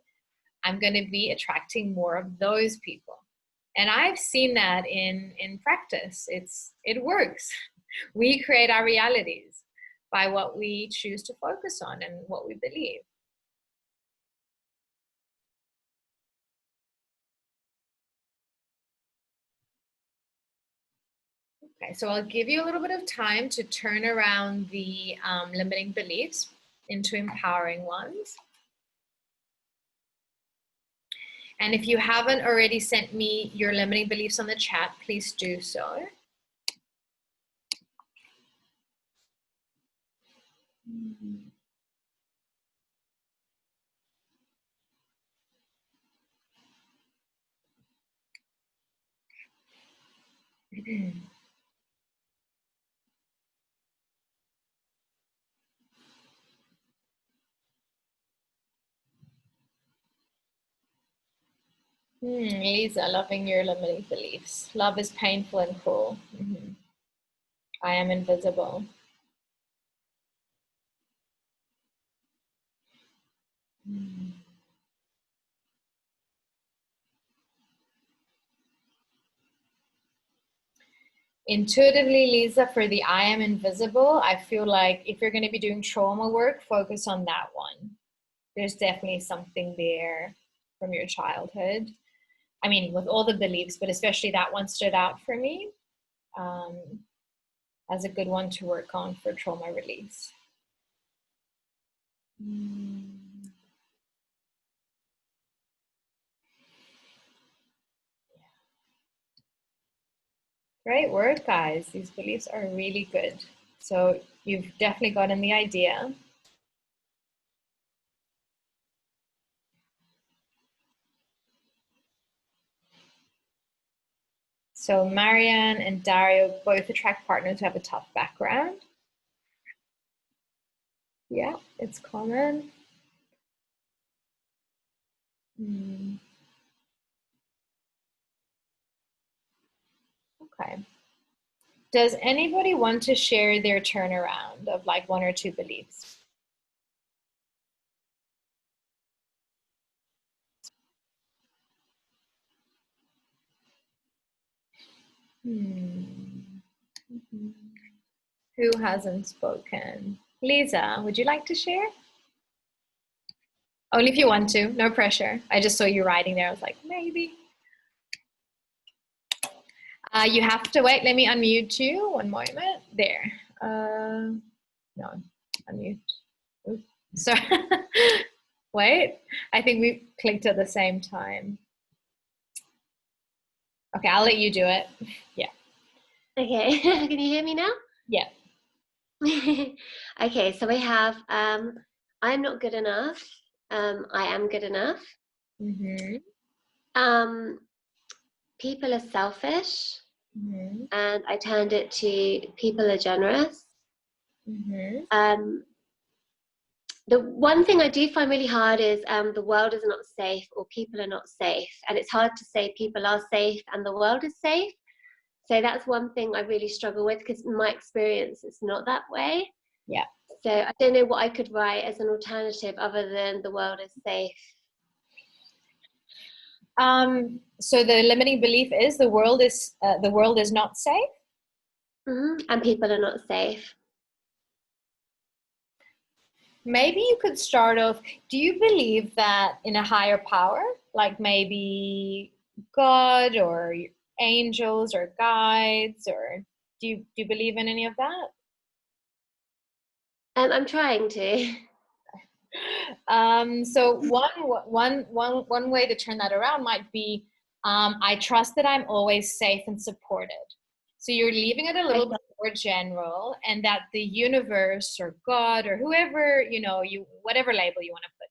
I'm going to be attracting more of those people. And I've seen that in practice. It works. We create our realities by what we choose to focus on and what we believe. Okay, so I'll give you a little bit of time to turn around the limiting beliefs into empowering ones. And if you haven't already sent me your limiting beliefs on the chat, please do so. Lisa, loving your limiting beliefs. Love is painful and cruel. I am invisible. Intuitively, Lisa, for the I am invisible, I feel like if you're going to be doing trauma work, focus on that one. There's definitely something there from your childhood. I mean, with all the beliefs, but especially that one stood out for me as a good one to work on for trauma release. Great work, guys. These beliefs are really good. So you've definitely gotten the idea. So Marianne and Dario both attract partners who have a tough background. Yeah, it's common. Okay. Does anybody want to share their turnaround of like one or two beliefs? Who hasn't spoken? Lisa, would you like to share? Only if you want to, no pressure. I just saw you writing there. I was like, maybe. You have to wait. Let me unmute you. One moment. There. No, unmute. Oops. Sorry. Wait. I think we clicked at the same time. Okay, I'll let you do it. Yeah. Okay. Can you hear me now? Yeah. Okay, so we have I'm not good enough. I am good enough. People are selfish. And I turned it to people are generous. the one thing I do find really hard is the world is not safe or people are not safe. And it's hard to say people are safe and the world is safe. So that's one thing I really struggle with, because in my experience, it's not that way. Yeah. So I don't know what I could write as an alternative other than the world is safe. So the limiting belief is the world is not safe. And people are not safe. Maybe you could start off, do you believe that in a higher power, like maybe God or angels or guides, or do you believe in any of that? I'm trying to. So one way to turn that around might be, I trust that I'm always safe and supported. So you're leaving it a little bit more general, and that the universe or God or whoever, whatever label you want to put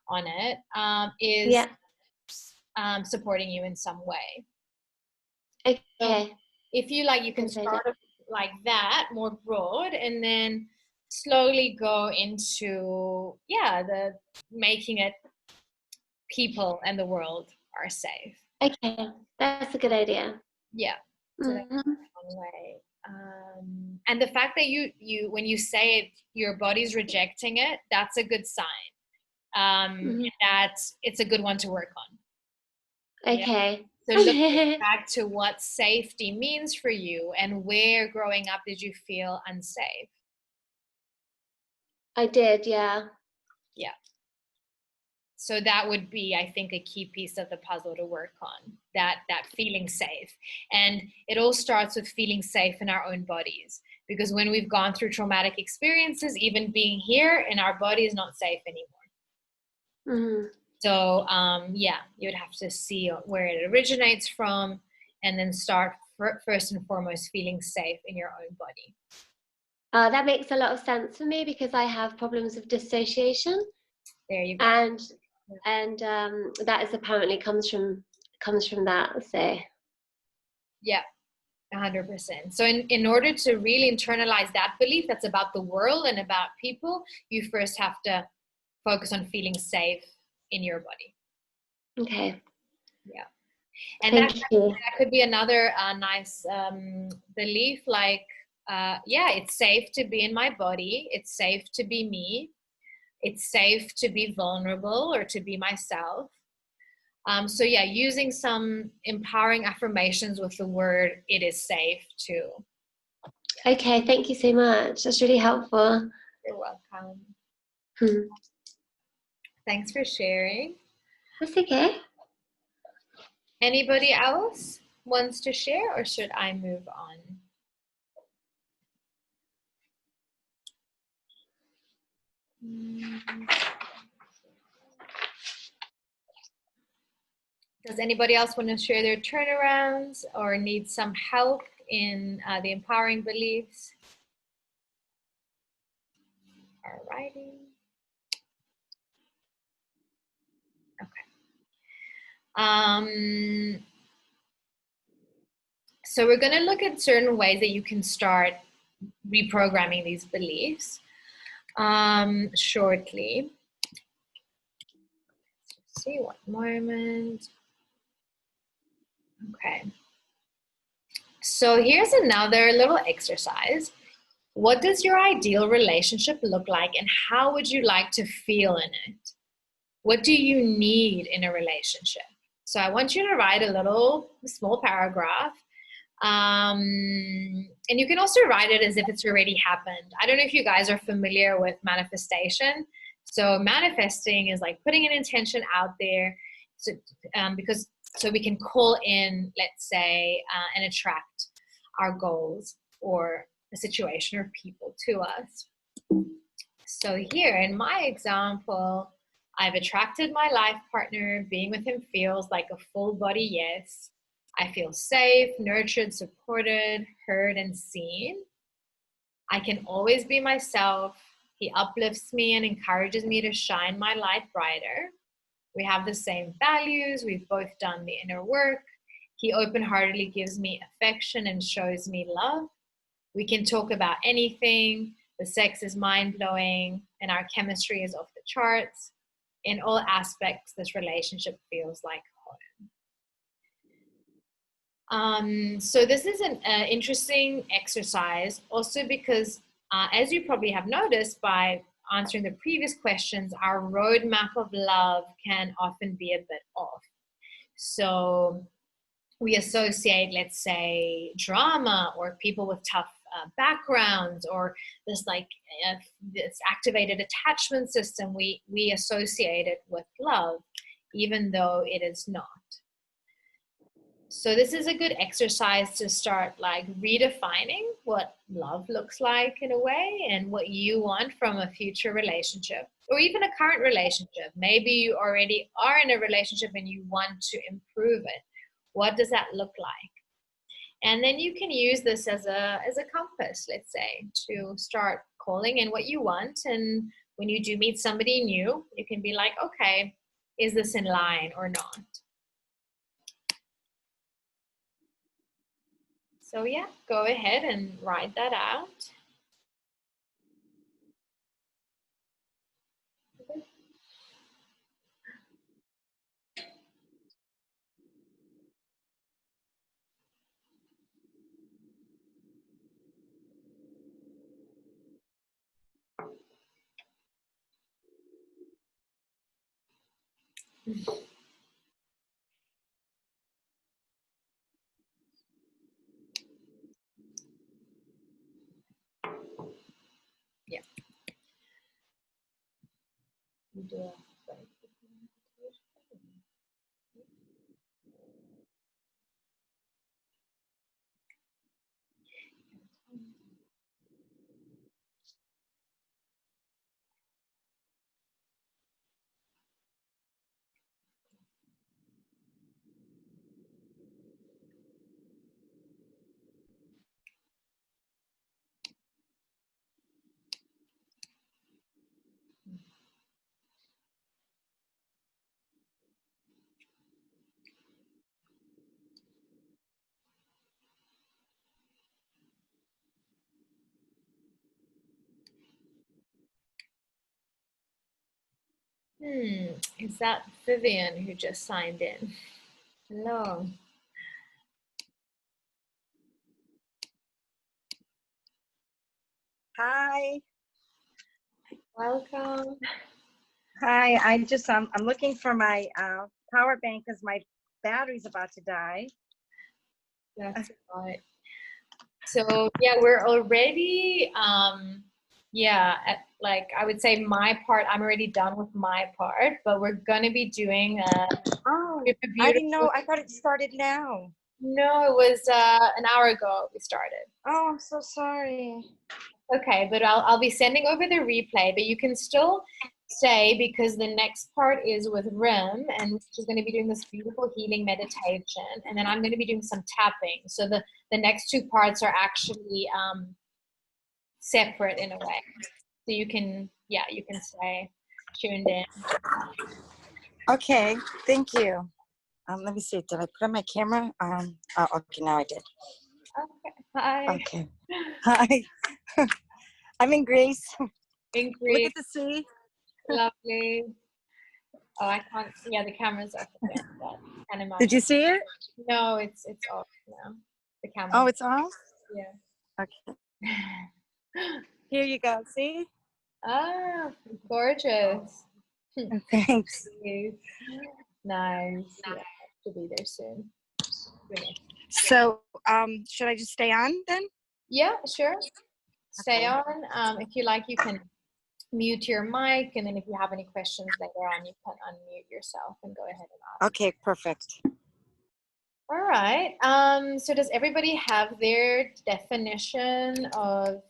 on it, is supporting you in some way. Okay. So if you like, you can start like that, more broad, and then slowly go into the making it people and the world are safe. Okay, that's a good idea. Yeah. So that's one way. And the fact that you when you say it, your body's rejecting it, that's a good sign. That it's a good one to work on. Okay. Yeah? So looking back to what safety means for you, and where growing up did you feel unsafe? I did, yeah. Yeah. So that would be, I think, a key piece of the puzzle to work on, that feeling safe. And it all starts with feeling safe in our own bodies, because when we've gone through traumatic experiences, even being here in our body is not safe anymore. So you would have to see where it originates from, and then start first and foremost feeling safe in your own body. That makes a lot of sense for me, because I have problems with dissociation. There you go. And that is apparently comes from that. So yeah, 100%. So in order to really internalize that belief that's about the world and about people, you first have to focus on feeling safe in your body. Okay. Yeah. And that could be another nice belief, like it's safe to be in my body, it's safe to be me, it's safe to be vulnerable or to be myself. So using some empowering affirmations with the word "it is safe" too. Okay, thank you so much. That's really helpful. You're welcome. Thanks for sharing. That's okay. Anybody else wants to share, or should I move on? Does anybody else want to share their turnarounds or need some help in the empowering beliefs? Alrighty. Okay. So we're going to look at certain ways that you can start reprogramming these beliefs shortly. Let's see, one moment. Okay. So here's another little exercise. What does your ideal relationship look like, and how would you like to feel in it? What do you need in a relationship? So I want you to write a small paragraph. And you can also write it as if it's already happened. I don't know if you guys are familiar with manifestation. So manifesting is like putting an intention out there, so we can call in, let's say, and attract our goals or a situation or people to us. So here in my example, I've attracted my life partner. Being with him feels like a full body yes. I feel safe, nurtured, supported, heard, and seen. I can always be myself. He uplifts me and encourages me to shine my light brighter. We have the same values. We've both done the inner work. He open-heartedly gives me affection and shows me love. We can talk about anything. the sex is mind-blowing, and our chemistry is off the charts. In all aspects, this relationship feels like home. So this is an interesting exercise also because as you probably have noticed by answering the previous questions, our roadmap of love can often be a bit off. So we associate, let's say, drama or people with tough backgrounds or this this activated attachment system. We associate it with love, even though it is not. So this is a good exercise to start like redefining what love looks like in a way and what you want from a future relationship or even a current relationship. Maybe you already are in a relationship and you want to improve it. What does that look like? And then you can use this as a compass, let's say, to start calling in what you want. And when you do meet somebody new, you can be like, okay, is this in line or not? So yeah, go ahead and write that out. Yeah. You do it. Is that Vivian who just signed in? Hello. Hi. Welcome. Hi. I'm looking for my power bank because my battery's about to die. That's right. So yeah, we're already like I would say my part, I'm already done with my part, but we're gonna be doing Oh, I didn't know. I thought it started now. No, it was an hour ago we started. Oh, I'm so sorry. Okay, but I'll be sending over the replay, but you can still stay because the next part is with Rim, and she's going to be doing this beautiful healing meditation, and then I'm going to be doing some tapping. So the next two parts are actually separate in a way. So you can stay tuned in. Okay, thank you. Let me see. Did I put on my camera? Oh, okay, now I did. Okay. Hi. Okay. Hi. I'm in Greece. In Look Greece. at the sea. Lovely. Oh, I can't. Yeah, the camera's off again. Can't imagine. Did you see it? No, it's off now. The camera. Oh, it's off? Yeah. Okay. Here you go. See? Ah, gorgeous. Thanks. Nice. Yeah, to be there soon. So, should I just stay on then? Yeah, sure. Stay Okay. on. If you like, you can mute your mic, and then if you have any questions later on, you can unmute yourself and go ahead and ask. Okay, perfect. All right. So does everybody have their definition of,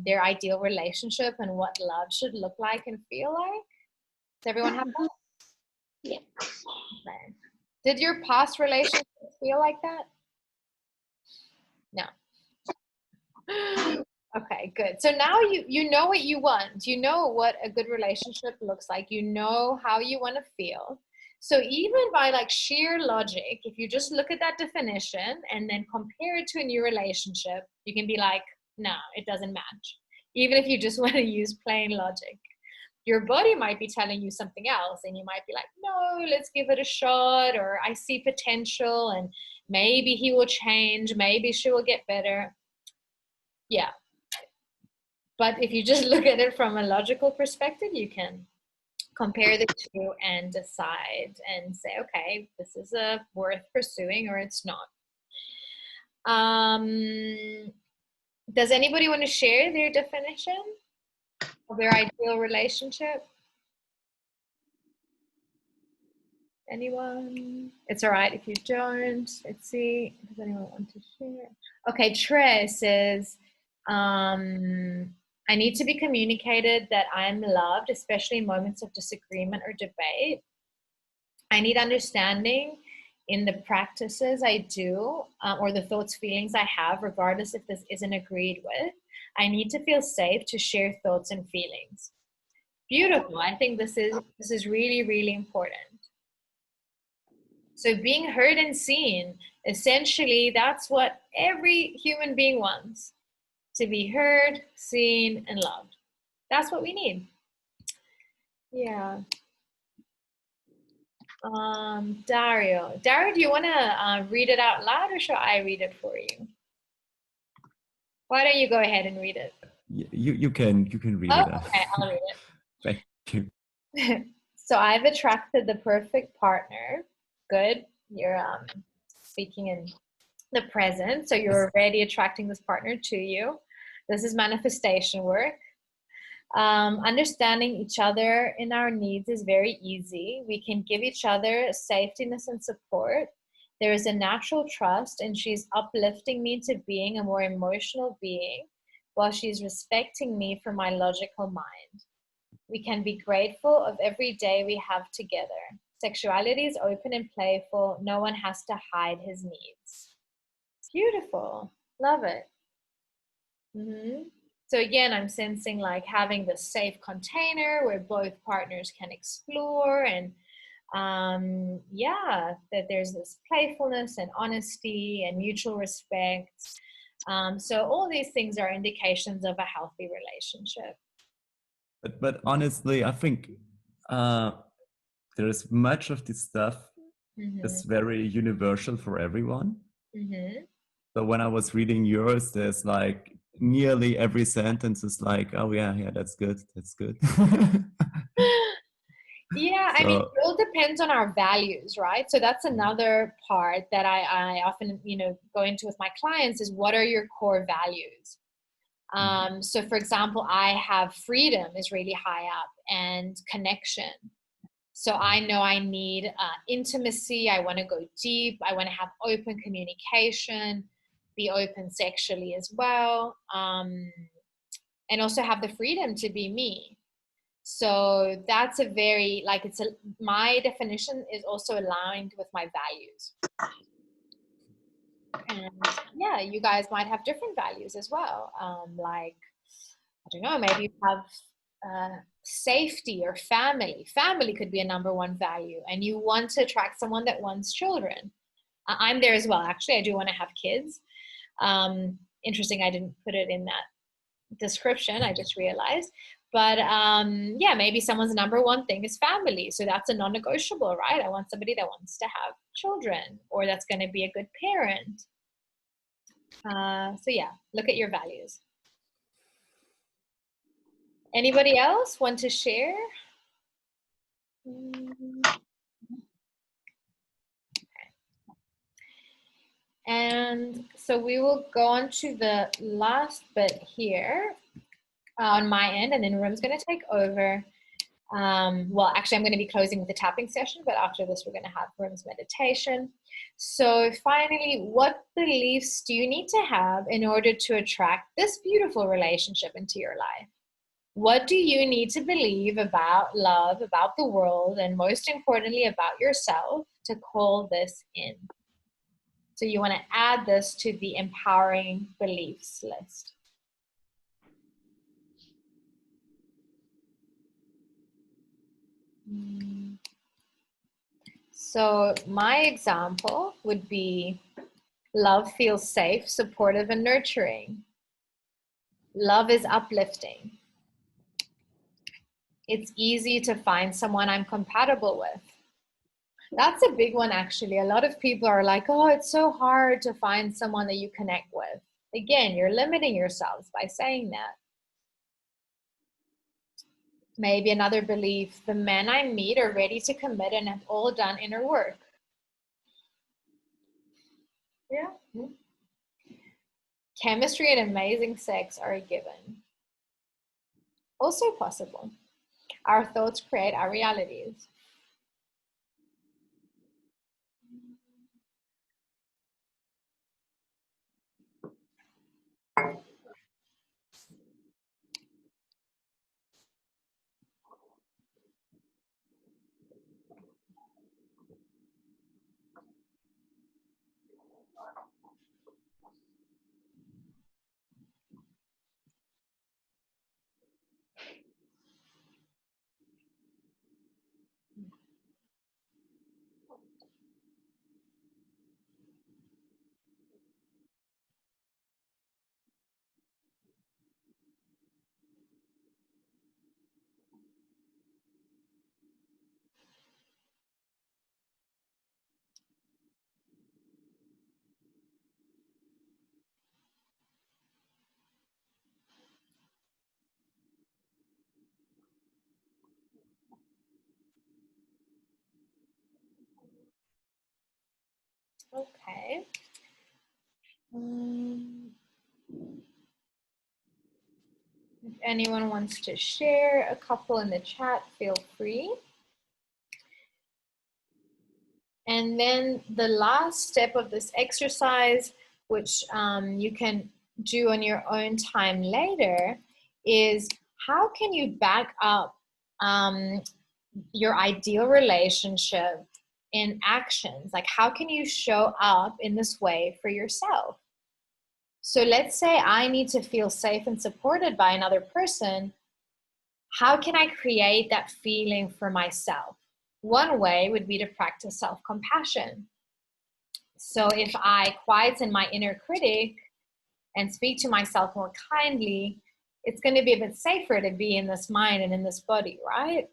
their ideal relationship and what love should look like and feel like? Does everyone have that? Yeah. Okay. Did your past relationships feel like that? No. Okay, good. So now you know what you want. You know what a good relationship looks like. You know how you want to feel. So even by like sheer logic, if you just look at that definition and then compare it to a new relationship, you can be like, no, it doesn't match. even if you just want to use plain logic. Your body might be telling you something else, and you might be like, no, let's give it a shot, or I see potential, and maybe he will change, maybe she will get better. Yeah. But if you just look at it from a logical perspective, you can compare the two and decide and say, okay, this is worth pursuing or it's not. Does anybody want to share their definition of their ideal relationship? Anyone? It's all right if you don't. Let's see. Does anyone want to share? Okay, Trey says, I need to be communicated that I am loved, especially in moments of disagreement or debate. I need understanding in the practices I do or the thoughts, feelings I have, regardless if this isn't agreed with. I need to feel safe to share thoughts and feelings. Beautiful. I think this is really, really important. So being heard and seen, essentially, that's what every human being wants. To be heard, seen, and loved. That's what we need. Yeah. Dario, do you want to read it out loud, or shall I read it for you? Why don't you go ahead and read it? You can read it out. Okay, I'll read it. Thank you. So I've attracted the perfect partner. Good. You're speaking in the present. So you're already attracting this partner to you. This is manifestation work. Understanding each other in our needs is very easy. We can give each other safetyness and support. There is a natural trust, and she's uplifting me to being a more emotional being while she's respecting me for my logical mind. We can be grateful of every day we have together. Sexuality is open and playful. No one has to hide his needs. Beautiful. Love it. So again, I'm sensing like having this safe container where both partners can explore, and yeah, that there's this playfulness and honesty and mutual respect. So all these things are indications of a healthy relationship. But honestly, I think there's much of this stuff that's very universal for everyone. So when I was reading yours, there's like nearly every sentence is like, oh yeah, that's good. Yeah, I mean, it all depends on our values, right? So that's another part that I often, go into with my clients is, what are your core values? So for example, I have freedom is really high up, and connection. So I know I need intimacy. I want to go deep. I want to have open communication, be open sexually as well, and also have the freedom to be me. So that's a very, my definition is also aligned with my values. And yeah, you guys might have different values as well. I don't know, maybe you have safety or family. Family could be a number one value, and you want to attract someone that wants children. I'm there as well. Actually, I do want to have kids. Interesting, I didn't put it in that description, I just realized. But yeah, maybe someone's number one thing is family. So that's a non-negotiable, right? I want somebody that wants to have children, or that's going to be a good parent. So yeah, look at your values. Anybody else want to share? And so we will go on to the last bit here on my end, and then Rim's going to take over. Well, actually, I'm going to be closing with the tapping session, but after this, we're going to have Rim's meditation. So finally, what beliefs do you need to have in order to attract this beautiful relationship into your life? What do you need to believe about love, about the world, and most importantly, about yourself to call this in? So you want to add this to the empowering beliefs list. So my example would be, love feels safe, supportive, and nurturing. Love is uplifting. It's easy to find someone I'm compatible with. That's a big one, actually. A lot of people are like, oh, it's so hard to find someone that you connect with. Again, you're limiting yourselves by saying that. Maybe another belief, the men I meet are ready to commit and have all done inner work. Yeah. Chemistry and amazing sex are a given. Also possible. Our thoughts create our realities. Okay. If anyone wants to share a couple in the chat, feel free. And then the last step of this exercise, which you can do on your own time later, is how can you back up your ideal relationship in actions? Like, how can you show up in this way for yourself? So let's say I need to feel safe and supported by another person. How can I create that feeling for myself? One way would be to practice self-compassion. So if I quieten my inner critic and speak to myself more kindly, it's going to be a bit safer to be in this mind and in this body, right?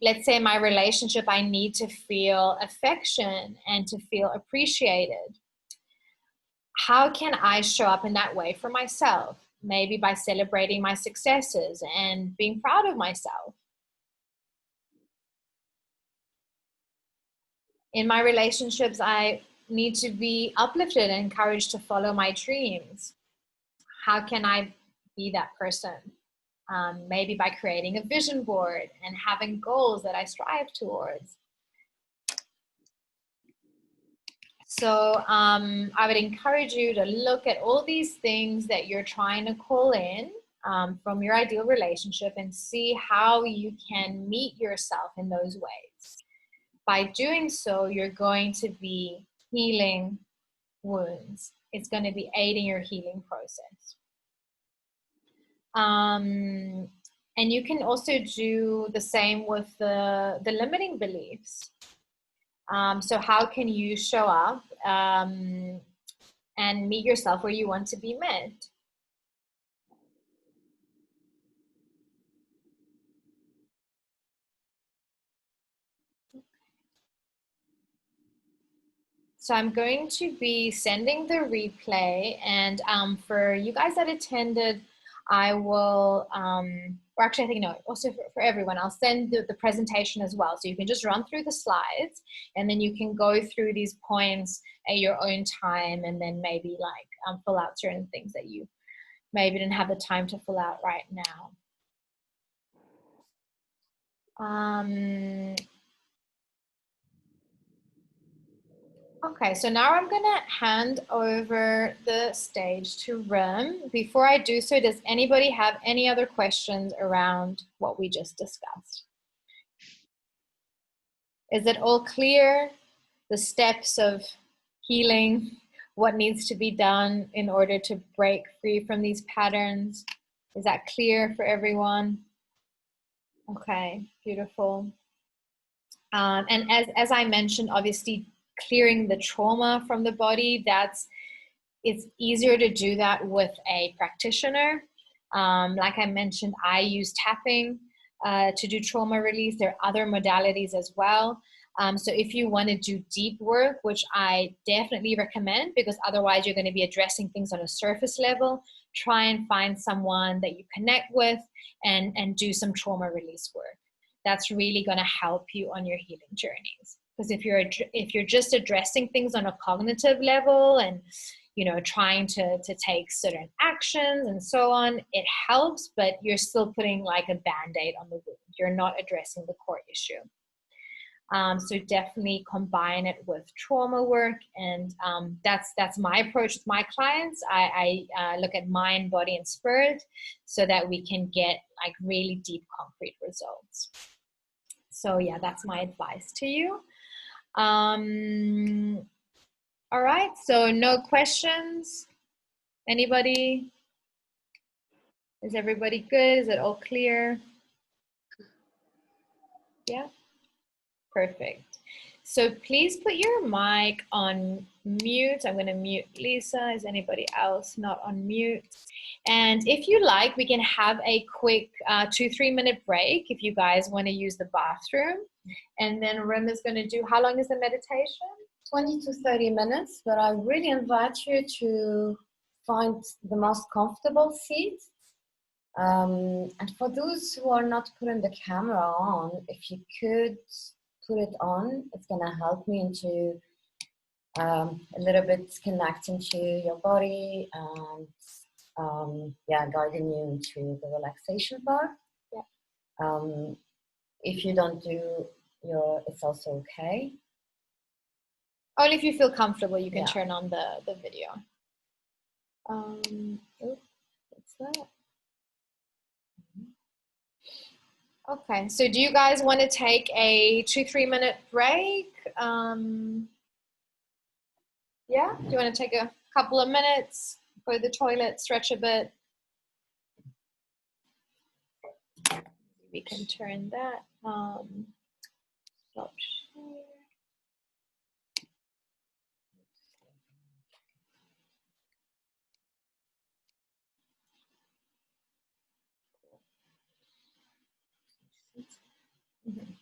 Let's say my relationship, I need to feel affection and to feel appreciated. How can I show up in that way for myself? Maybe by celebrating my successes and being proud of myself. In my relationships, I need to be uplifted and encouraged to follow my dreams. How can I be that person? Maybe by creating a vision board and having goals that I strive towards. So I would encourage you to look at all these things that you're trying to call in from your ideal relationship and see how you can meet yourself in those ways. By doing so, you're going to be healing wounds. It's going to be aiding your healing process. And you can also do the same with the limiting beliefs. So how can you show up and meet yourself where you want to be met? So I'm going to be sending the replay, and for you guys that attended, I will, or actually I think no, also for everyone, I'll send the presentation as well. So you can just run through the slides and then you can go through these points at your own time and then maybe like fill out certain things that you maybe didn't have the time to fill out right now. Okay, so now I'm gonna hand over the stage to Rim. Before I do so, does anybody have any other questions around what we just discussed? Is it all clear? The steps of healing, what needs to be done in order to break free from these patterns? Is that clear for everyone? Okay, beautiful. And as I mentioned, obviously clearing the trauma from the body, that's it's easier to do that with a practitioner. Like I mentioned, I use tapping to do trauma release. There are other modalities as well. So if you want to do deep work, which I definitely recommend, because otherwise you're going to be addressing things on a surface level, try and find someone that you connect with and do some trauma release work. That's really going to help you on your healing journeys. Because if you're just addressing things on a cognitive level and trying to take certain actions and so on, it helps, but you're still putting like a band-aid on the wound. You're not addressing the core issue. So definitely combine it with trauma work, and that's my approach with my clients. I look at mind, body, and spirit so that we can get like really deep, concrete results. So yeah, that's my advice to you. All right, so no questions? Anybody? Is everybody good? Is it all clear? Yeah, perfect. So please put your mic on mute. I'm gonna mute Lisa. Is anybody else not on mute? And if you like, we can have a quick 2-3 minute break if you guys wanna use the bathroom. And then Rim is gonna do, how long is the meditation? 20 to 30 minutes, but I really invite you to find the most comfortable seat. And for those who are not putting the camera on, if you could put it on, it's gonna help me into a little bit connecting to your body and guiding you into the relaxation part. Yeah. If you don't do it's also okay. Only if you feel comfortable, you can turn on the video. What's that? Okay, so do you guys want to take a 2-3 minute break? Yeah, do you want to take a couple of minutes, go to the toilet, stretch a bit? We can turn that. Stop share. Mm-hmm.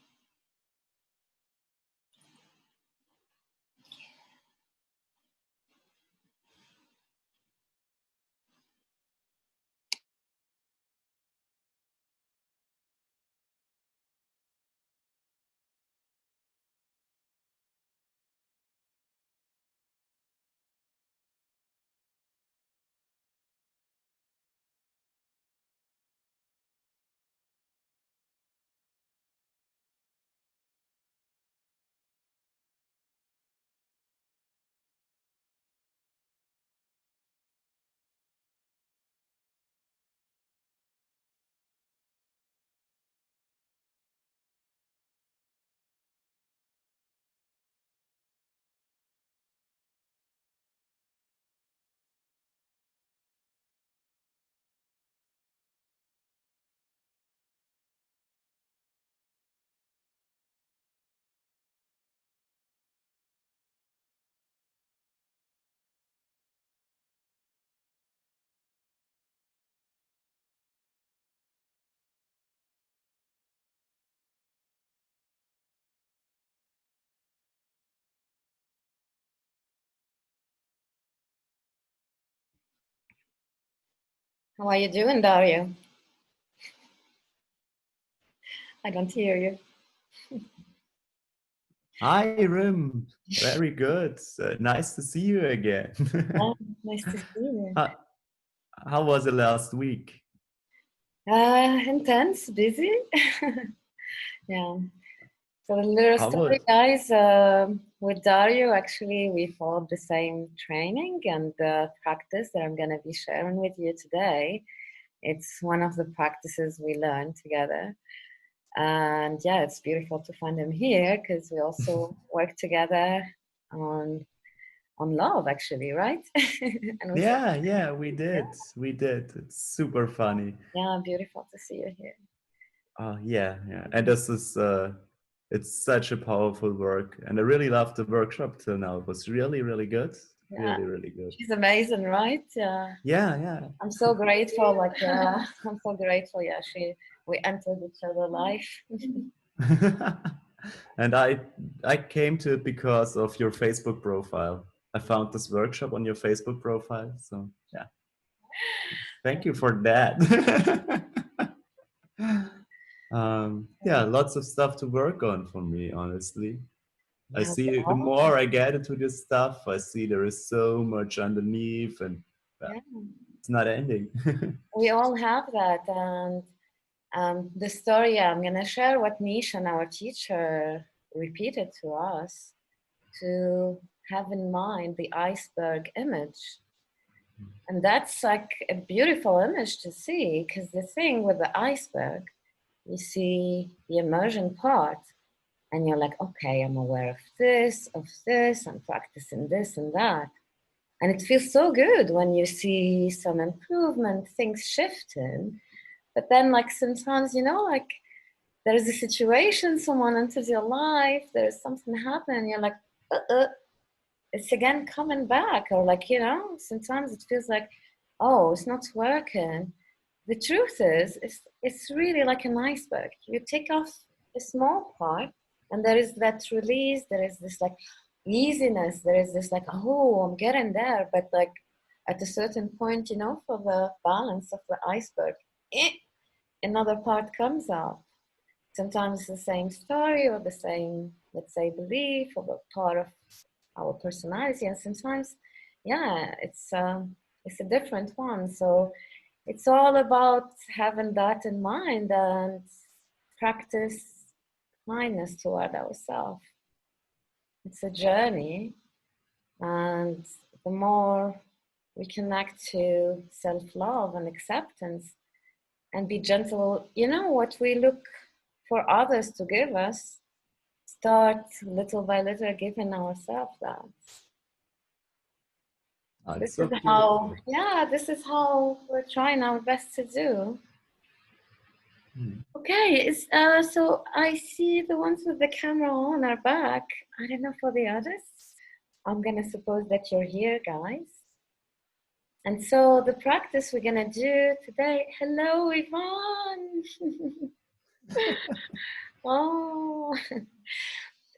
How are you doing, Dario? I don't hear you. Hi, Rim. Very good. Nice to see you again. Nice to see you. How was it last week? Intense, busy. Yeah. So a little How story, was? guys. With Dario, actually, we followed the same training and practice that I'm going to be sharing with you today. It's one of the practices we learned together. And yeah, it's beautiful to find him here because we also work together on love, actually, right? And Yeah, we did. We did. It's super funny. Yeah, beautiful to see you here. Yeah. And this is it's such a powerful work, and I really loved the workshop till now. It was really, really good. Yeah. Really, really good. She's amazing, right? Yeah. Yeah. I'm so grateful. Like, I'm so grateful. Yeah, we entered each other life. And I came to it because of your Facebook profile. I found this workshop on your Facebook profile. So yeah. Thank you for that. Yeah, lots of stuff to work on for me, honestly. I Yeah, see the more I get into this stuff, I see there is so much underneath and yeah. it's not ending. We all have that. And the story I'm going to share what Nishan, our teacher, repeated to us to have in mind the iceberg image. And that's like a beautiful image to see, because the thing with the iceberg, you see the immersion part, and you're like, okay, I'm aware of this, I'm practicing this and that. And it feels so good when you see some improvement, things shifting. But then, like, sometimes, like, there is a situation, someone enters your life, there's something happening, you're like, it's again coming back. Or, like, sometimes it feels like, oh, it's not working. The truth is, it's really like an iceberg. You take off a small part, and there is that release, there is this, like, easiness, there is this, like, oh, I'm getting there. But, like, at a certain point, for the balance of the iceberg, another part comes out. Sometimes it's the same story or the same, let's say, belief or a part of our personality, and sometimes, yeah, it's a different one. So it's all about having that in mind and practice kindness toward ourselves. It's a journey, and the more we connect to self-love and acceptance and be gentle, what we look for others to give us, start little by little giving ourselves that. This is how we're trying our best to do. Okay, so I see the ones with the camera on are back. I don't know for the others. I'm gonna suppose that you're here, guys. And so the practice we're gonna do today. Hello, Yvonne. Oh,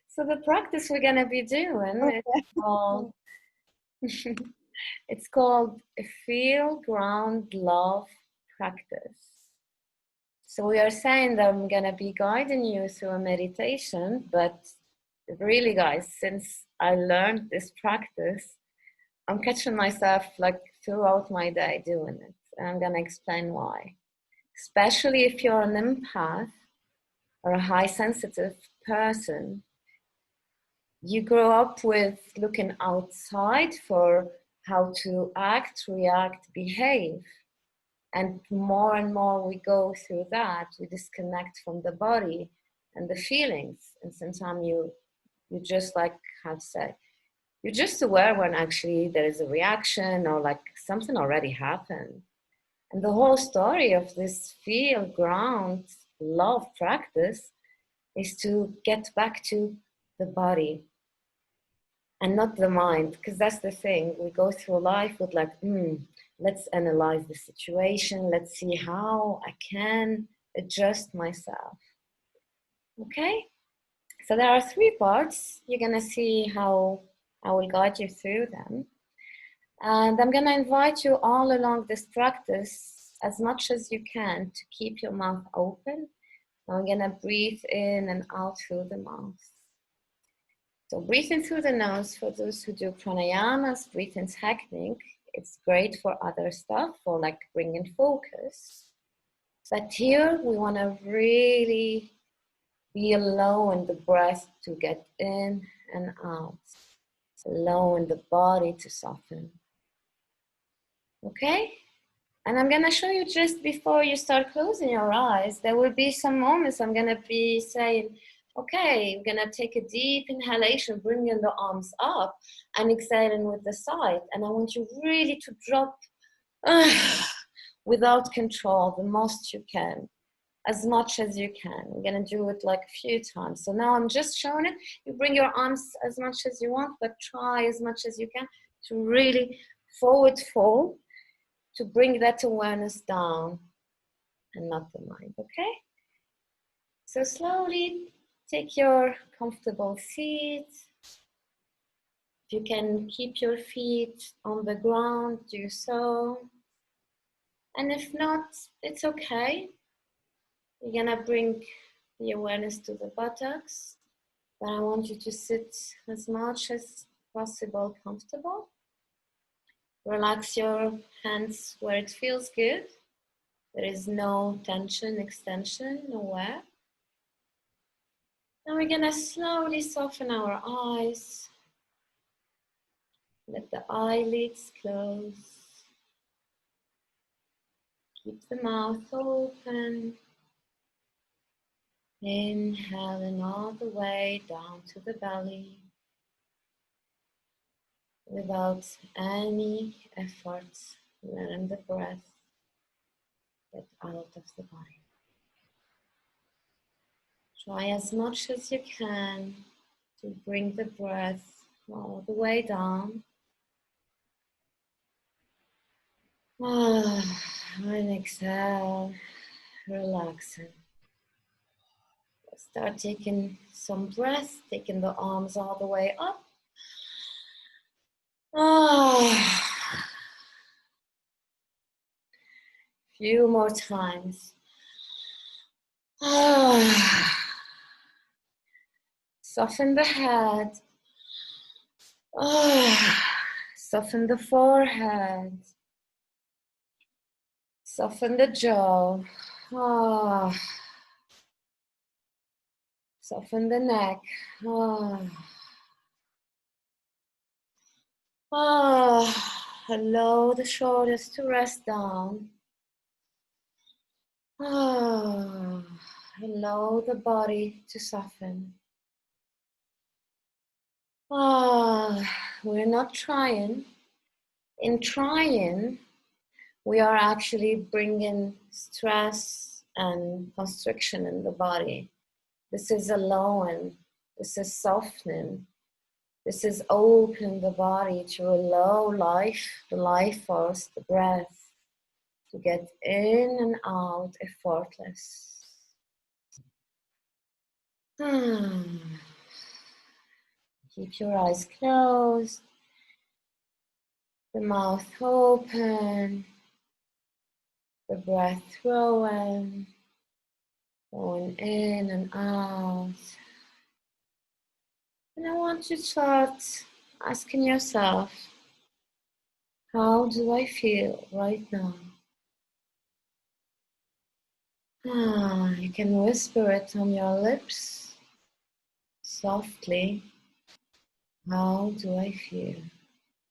so the practice we're gonna be doing is called it's called Feel, Ground, Love Practice. So we are saying that I'm gonna be guiding you through a meditation, but really, guys, since I learned this practice, I'm catching myself, like, throughout my day doing it. And I'm gonna explain why. Especially if you're an empath or a high sensitive person, you grow up with looking outside for how to act, react, behave. And more we go through that, we disconnect from the body and the feelings. And sometimes you just, like, how to say, you're just aware when actually there is a reaction or, like, something already happened. And the whole story of this feel, ground, love practice is to get back to the body and not the mind, because that's the thing. We go through life with, like, let's analyze the situation. Let's see how I can adjust myself. Okay? So there are 3 parts. You're gonna see how I will guide you through them. And I'm gonna invite you all along this practice as much as you can to keep your mouth open. I'm gonna breathe in and out through the mouth. So breathing through the nose, for those who do pranayamas, breathing technique, it's great for other stuff, for, like, bringing focus. But here we want to really be allowing the breath to get in and out, allowing the body to soften. Okay? And I'm going to show you just before you start closing your eyes, there will be some moments I'm going to be saying, okay, we're going to take a deep inhalation, bringing the arms up, and exhaling with the side. And I want you really to drop without control the most you can, as much as you can. We're going to do it, like, a few times. So now I'm just showing it. You bring your arms as much as you want, but try as much as you can to really forward fold, to bring that awareness down and not the mind, okay? So slowly take your comfortable seat. If you can keep your feet on the ground, do so. And if not, it's okay. You're gonna bring the awareness to the buttocks, but I want you to sit as much as possible comfortable. Relax your hands where it feels good. There is no tension, extension, nowhere. Now we're gonna slowly soften our eyes. Let the eyelids close. Keep the mouth open. Inhaling all the way down to the belly without any effort, letting the breath get out of the body. Try as much as you can to bring the breath all the way down. And exhale, relaxing. Start taking some breath, taking the arms all the way up. Few more times. Soften the head. Soften the forehead. Soften the jaw. Soften the neck. Allow the shoulders to rest down. Allow the body to soften. We're not trying. In trying, we are actually bringing stress and constriction in the body. This is allowing, this is softening, this is opening the body to allow life, the life force, the breath, to get in and out effortless. Keep your eyes closed, the mouth open, the breath flowing, going in and out. And I want you to start asking yourself, how do I feel right now? You can whisper it on your lips, softly. How do I feel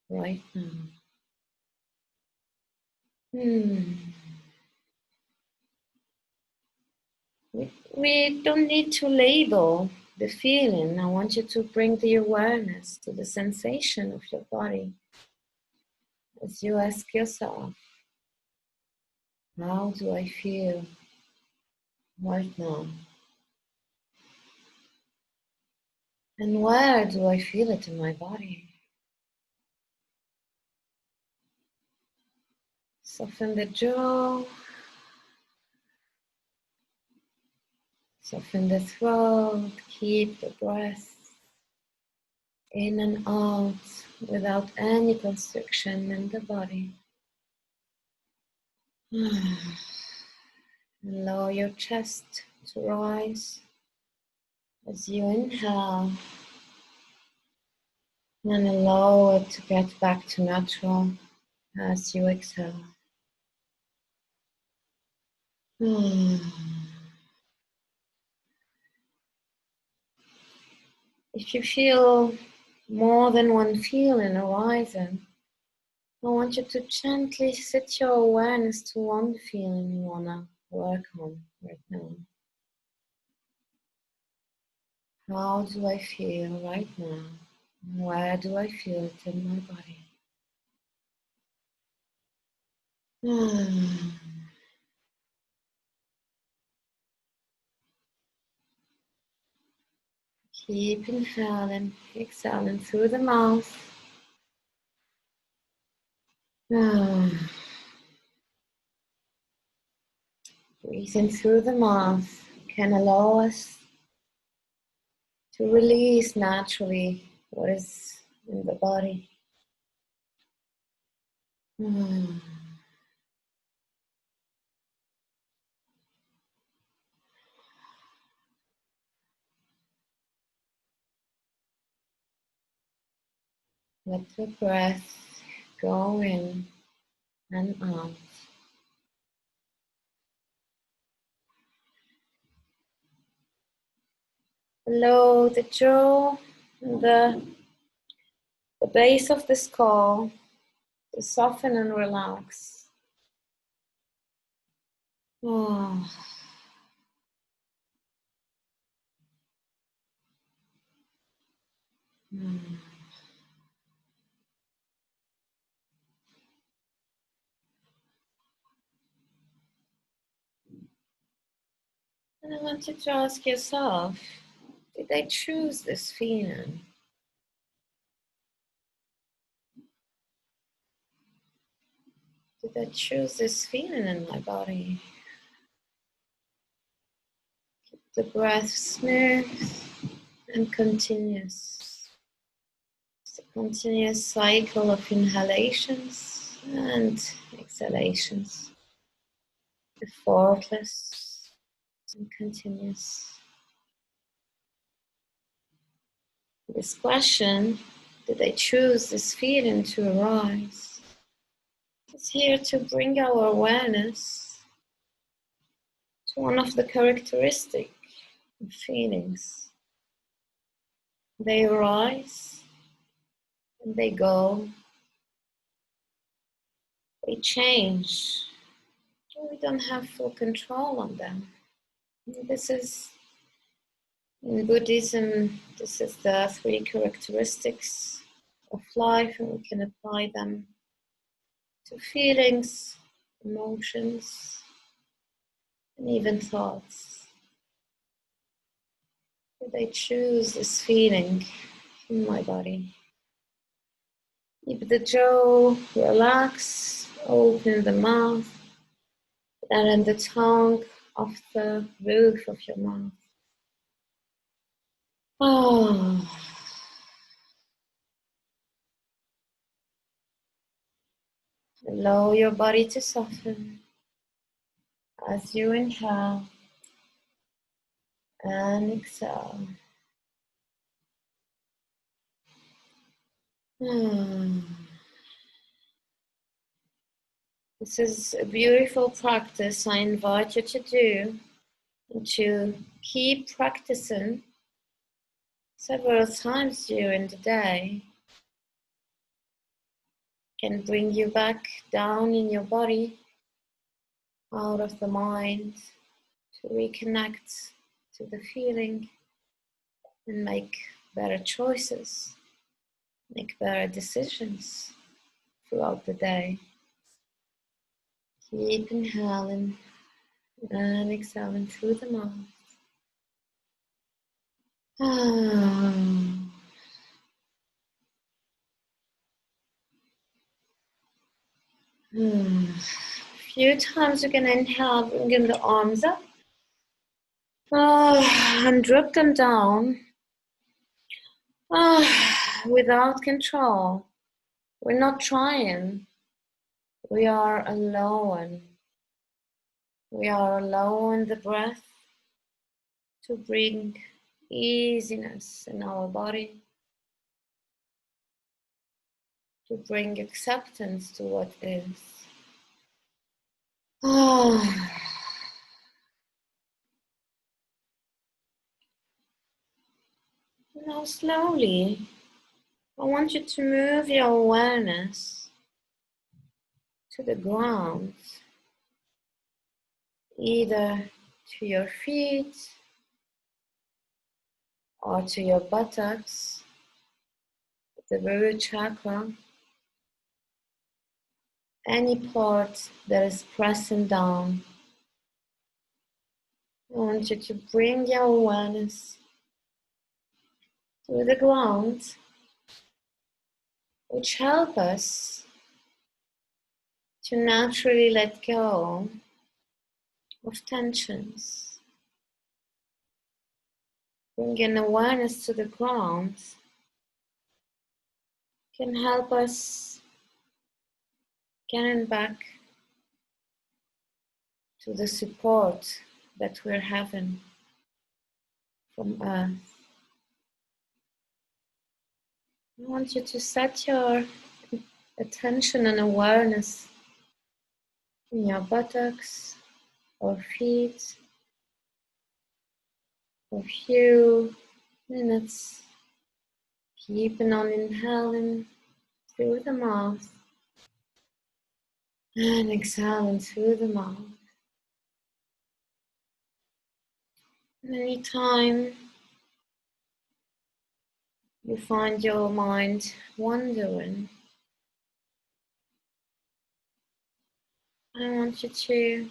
right now? We don't need to label the feeling. I want you to bring the awareness to the sensation of your body as you ask yourself, how do I feel right now? And where do I feel it in my body? Soften the jaw. Soften the throat. Keep the breath in and out without any constriction in the body. Allow your chest to rise as you inhale, and allow it to get back to natural as you exhale. If you feel more than one feeling arising, I want you to gently set your awareness to one feeling you want to work on right now. How do I feel right now? Where do I feel it in my body? Keep inhaling, exhaling through the mouth. Breathing through the mouth can allow us to release naturally what is in the body. Let the breath go in and out. Below the jaw, the base of the skull, to soften and relax. Oh. And I want you to ask yourself, did I choose this feeling? Did I choose this feeling in my body? Keep the breath smooth and continuous. It's a continuous cycle of inhalations and exhalations. Effortless and continuous. This question, did I choose this feeling to arise? It's here to bring our awareness to one of the characteristic of feelings. They arise and they go. They change. We don't have full control on them. This is, in Buddhism, this is the 3 characteristics of life, and we can apply them to feelings, emotions, and even thoughts. Did I choose this feeling in my body? Keep the jaw, relax, open the mouth, and the tongue off the roof of your mouth. Oh. Allow your body to soften as you inhale and exhale. This is a beautiful practice I invite you to do and to keep practicing several times during the day. Can bring you back down in your body, out of the mind, to reconnect to the feeling and make better choices, make better decisions throughout the day. Keep inhaling and exhaling through the mouth. A few times you can inhale, bring the arms up and drop them down without control. We're not trying. We are allowing. We are allowing the breath to bring easiness in our body, to bring acceptance to what is. Now slowly, I want you to move your awareness to the ground, either to your feet or to your buttocks, the root chakra, any part that is pressing down. I want you to bring your awareness to the ground, which help us to naturally let go of tensions. Bring an awareness to the ground can help us getting back to the support that we're having from Earth. I want you to set your attention and awareness in your buttocks or feet for a few minutes, keeping on inhaling through the mouth and exhaling through the mouth. And anytime you find your mind wandering, I want you to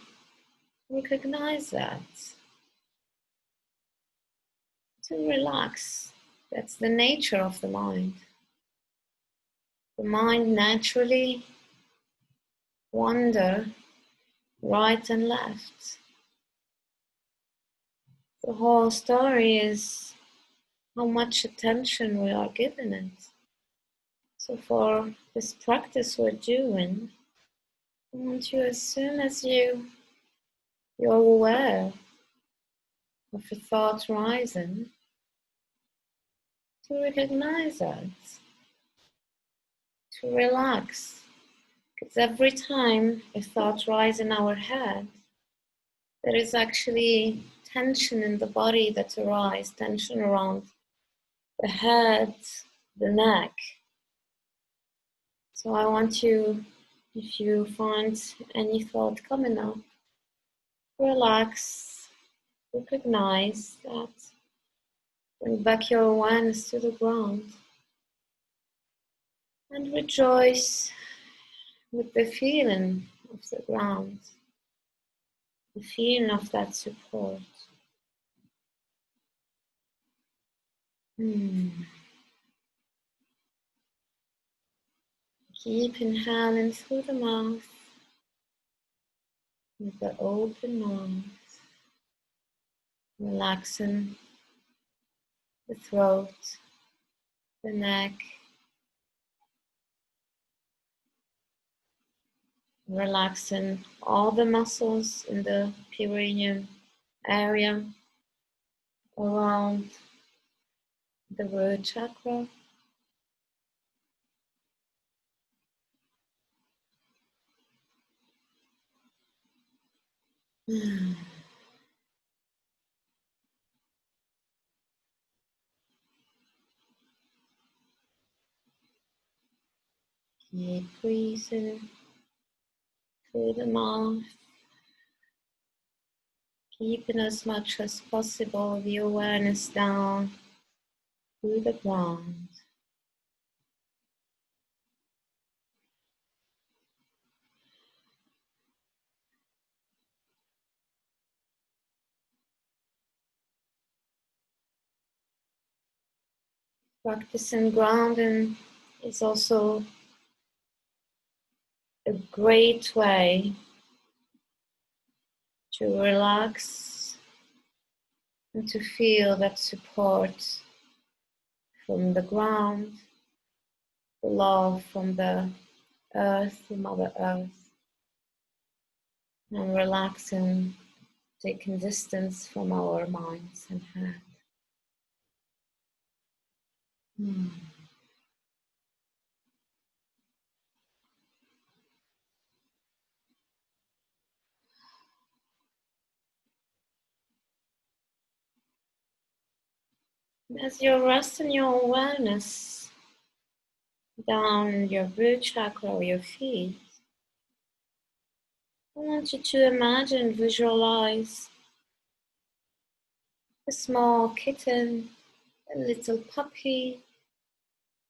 recognize that, to relax. That's the nature of the mind. The mind naturally wanders right and left. The whole story is how much attention we are giving it. So for this practice we're doing, I want you, as soon as you're aware of a thought rising, to recognize that, to relax. Because every time a thought rises in our head, there is actually tension in the body that arises, tension around the head, the neck. So I want you, if you find any thought coming up, relax, recognize that, bring back your awareness to the ground, and rejoice with the feeling of the ground, the feeling of that support. Keep inhaling through the mouth with the open mouth, relaxing the throat, the neck, relaxing all the muscles in the perineum area around the root chakra. Keep breathing through the mouth, keeping as much as possible the awareness down through the ground. Practicing grounding is also a great way to relax and to feel that support from the ground, the love from the earth, the Mother Earth, and relaxing, taking distance from our minds and head. As you're resting your awareness down your root chakra or your feet, I want you to imagine, visualize a small kitten, a little puppy,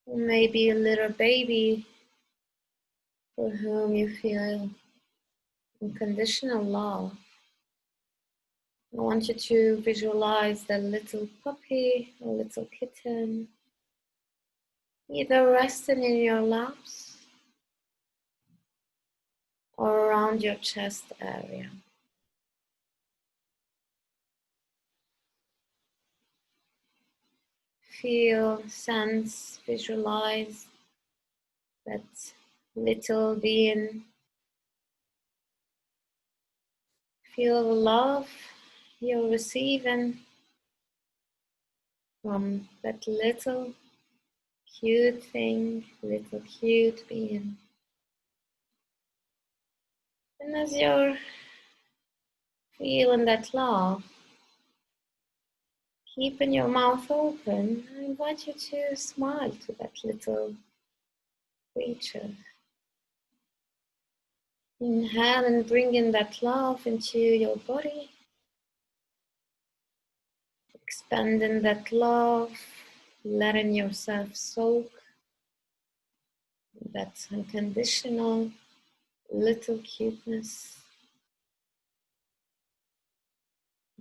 or maybe a little baby for whom you feel unconditional love. I want you to visualize the little puppy or little kitten either resting in your laps or around your chest area. Feel, sense, visualize that little being. Feel the love you're receiving from that little cute thing, little cute being. And as you're feeling that love, keeping your mouth open, I invite you to smile to that little creature. Inhale and bring in that love into your body. Expanding that love, letting yourself soak that unconditional little cuteness.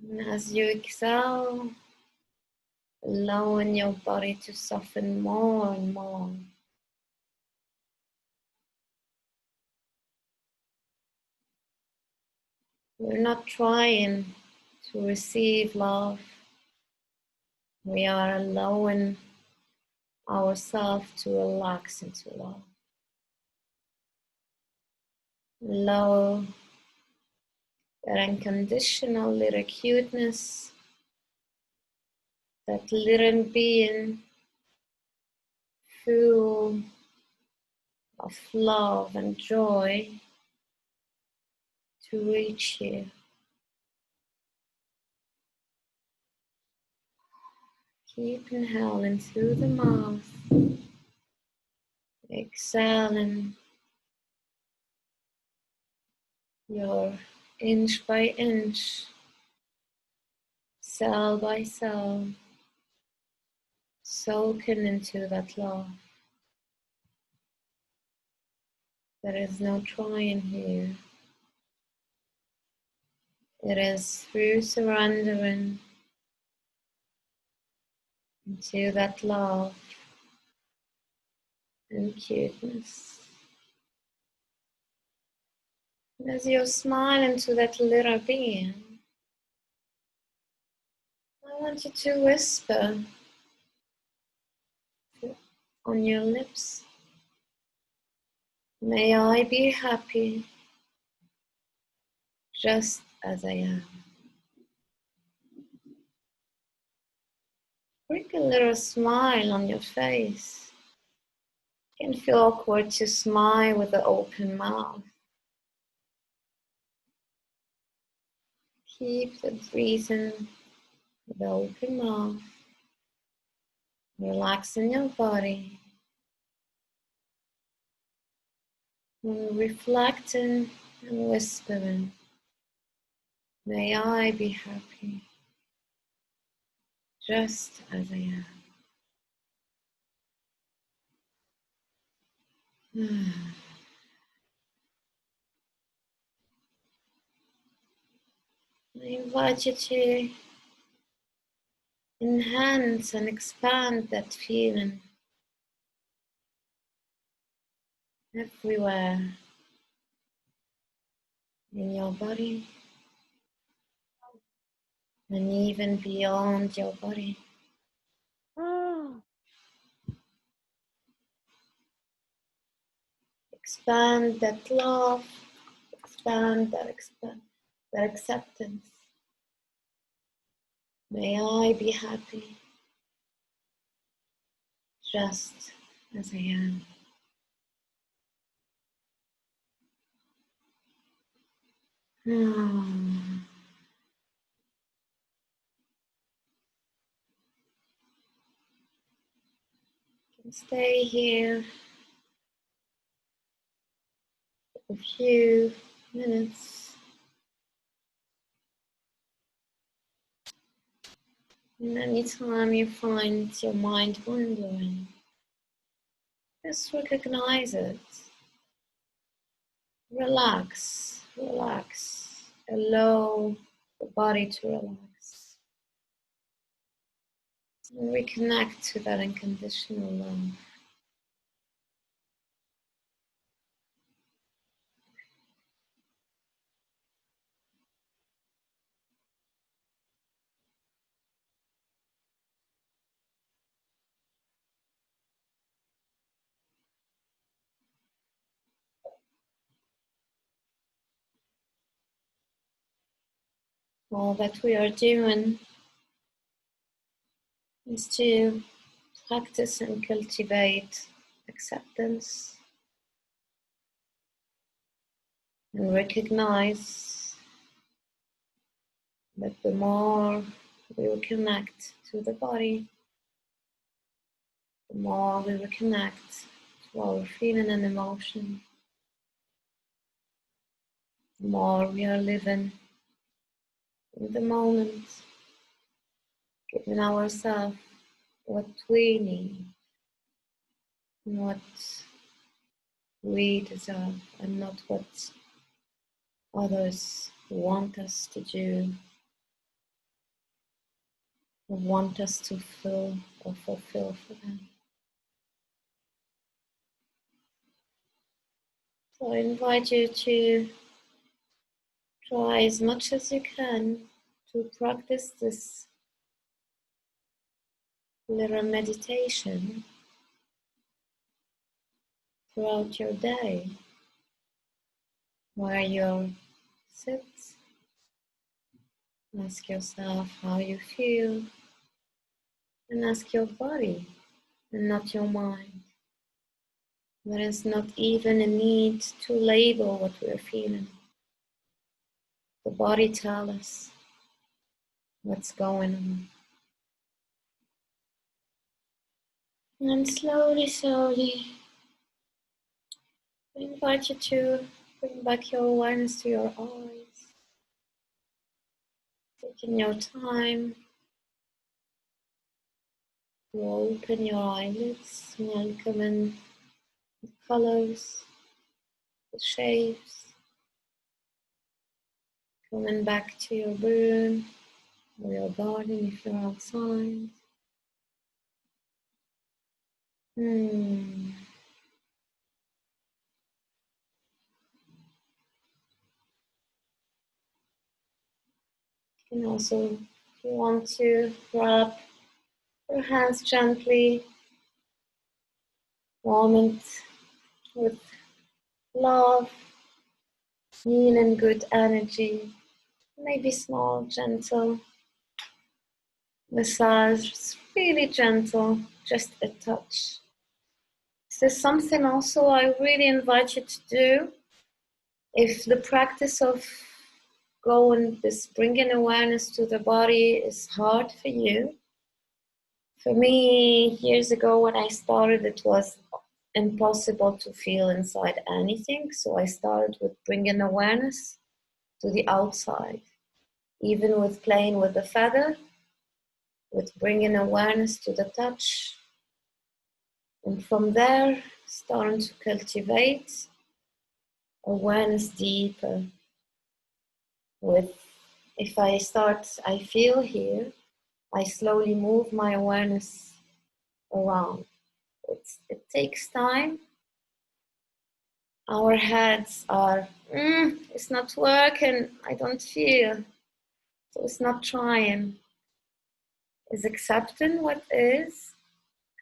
And as you exhale, allowing your body to soften more and more. We're not trying to receive love. We are allowing ourselves to relax into love. Allow that unconditional little cuteness, that little being full of love and joy to reach you. Keep inhaling through the mouth, exhaling your inch by inch, cell by cell, soaking into that love. There is no trying here. It is through surrendering into that love and cuteness. And as you're smiling to that little being, I want you to whisper on your lips, may I be happy just as I am. Bring a little smile on your face. It can feel awkward to smile with an open mouth. Keep the breathing with the open mouth. Relaxing your body. And reflecting and whispering, may I be happy just as I am. I invite you to enhance and expand that feeling everywhere in your body and even beyond your body. Expand that love, expand that acceptance. May I be happy just as I am. Stay here for a few minutes. And anytime you find your mind wandering, just recognize it. Relax, relax. Allow the body to relax. And reconnect to that unconditional love. all that we are doing is to practice and cultivate acceptance and recognize that the more we will connect to the body, the more we will connect to our feeling and emotion, the more we are living in the moment, giving ourselves what we need and what we deserve, and not what others want us to do or want us to feel or fulfill for them. So I invite you to try as much as you can to practice this little meditation throughout your day, where you sit, ask yourself how you feel, and ask your body and not your mind. There is not even a need to label what we're feeling. The body tells us what's going on. And slowly, slowly, I invite you to bring back your awareness to your eyes. Taking your time to open your eyelids, welcoming the colors, the shapes, coming back to your room or your garden if you're outside. And also, if you want to wrap your hands gently, warm it with love, healing, good energy, maybe small, gentle massage, really gentle, just a touch. This is something also I really invite you to do. If the practice of bringing awareness to the body is hard for you, for me, years ago when I started, it was impossible to feel inside anything. So I started with bringing awareness to the outside, even with playing with the feather, with bringing awareness to the touch. And from there, starting to cultivate awareness deeper with, if I feel here, I slowly move my awareness around. It takes time. Our heads are, it's not working, I don't feel. So it's not trying. It's accepting what is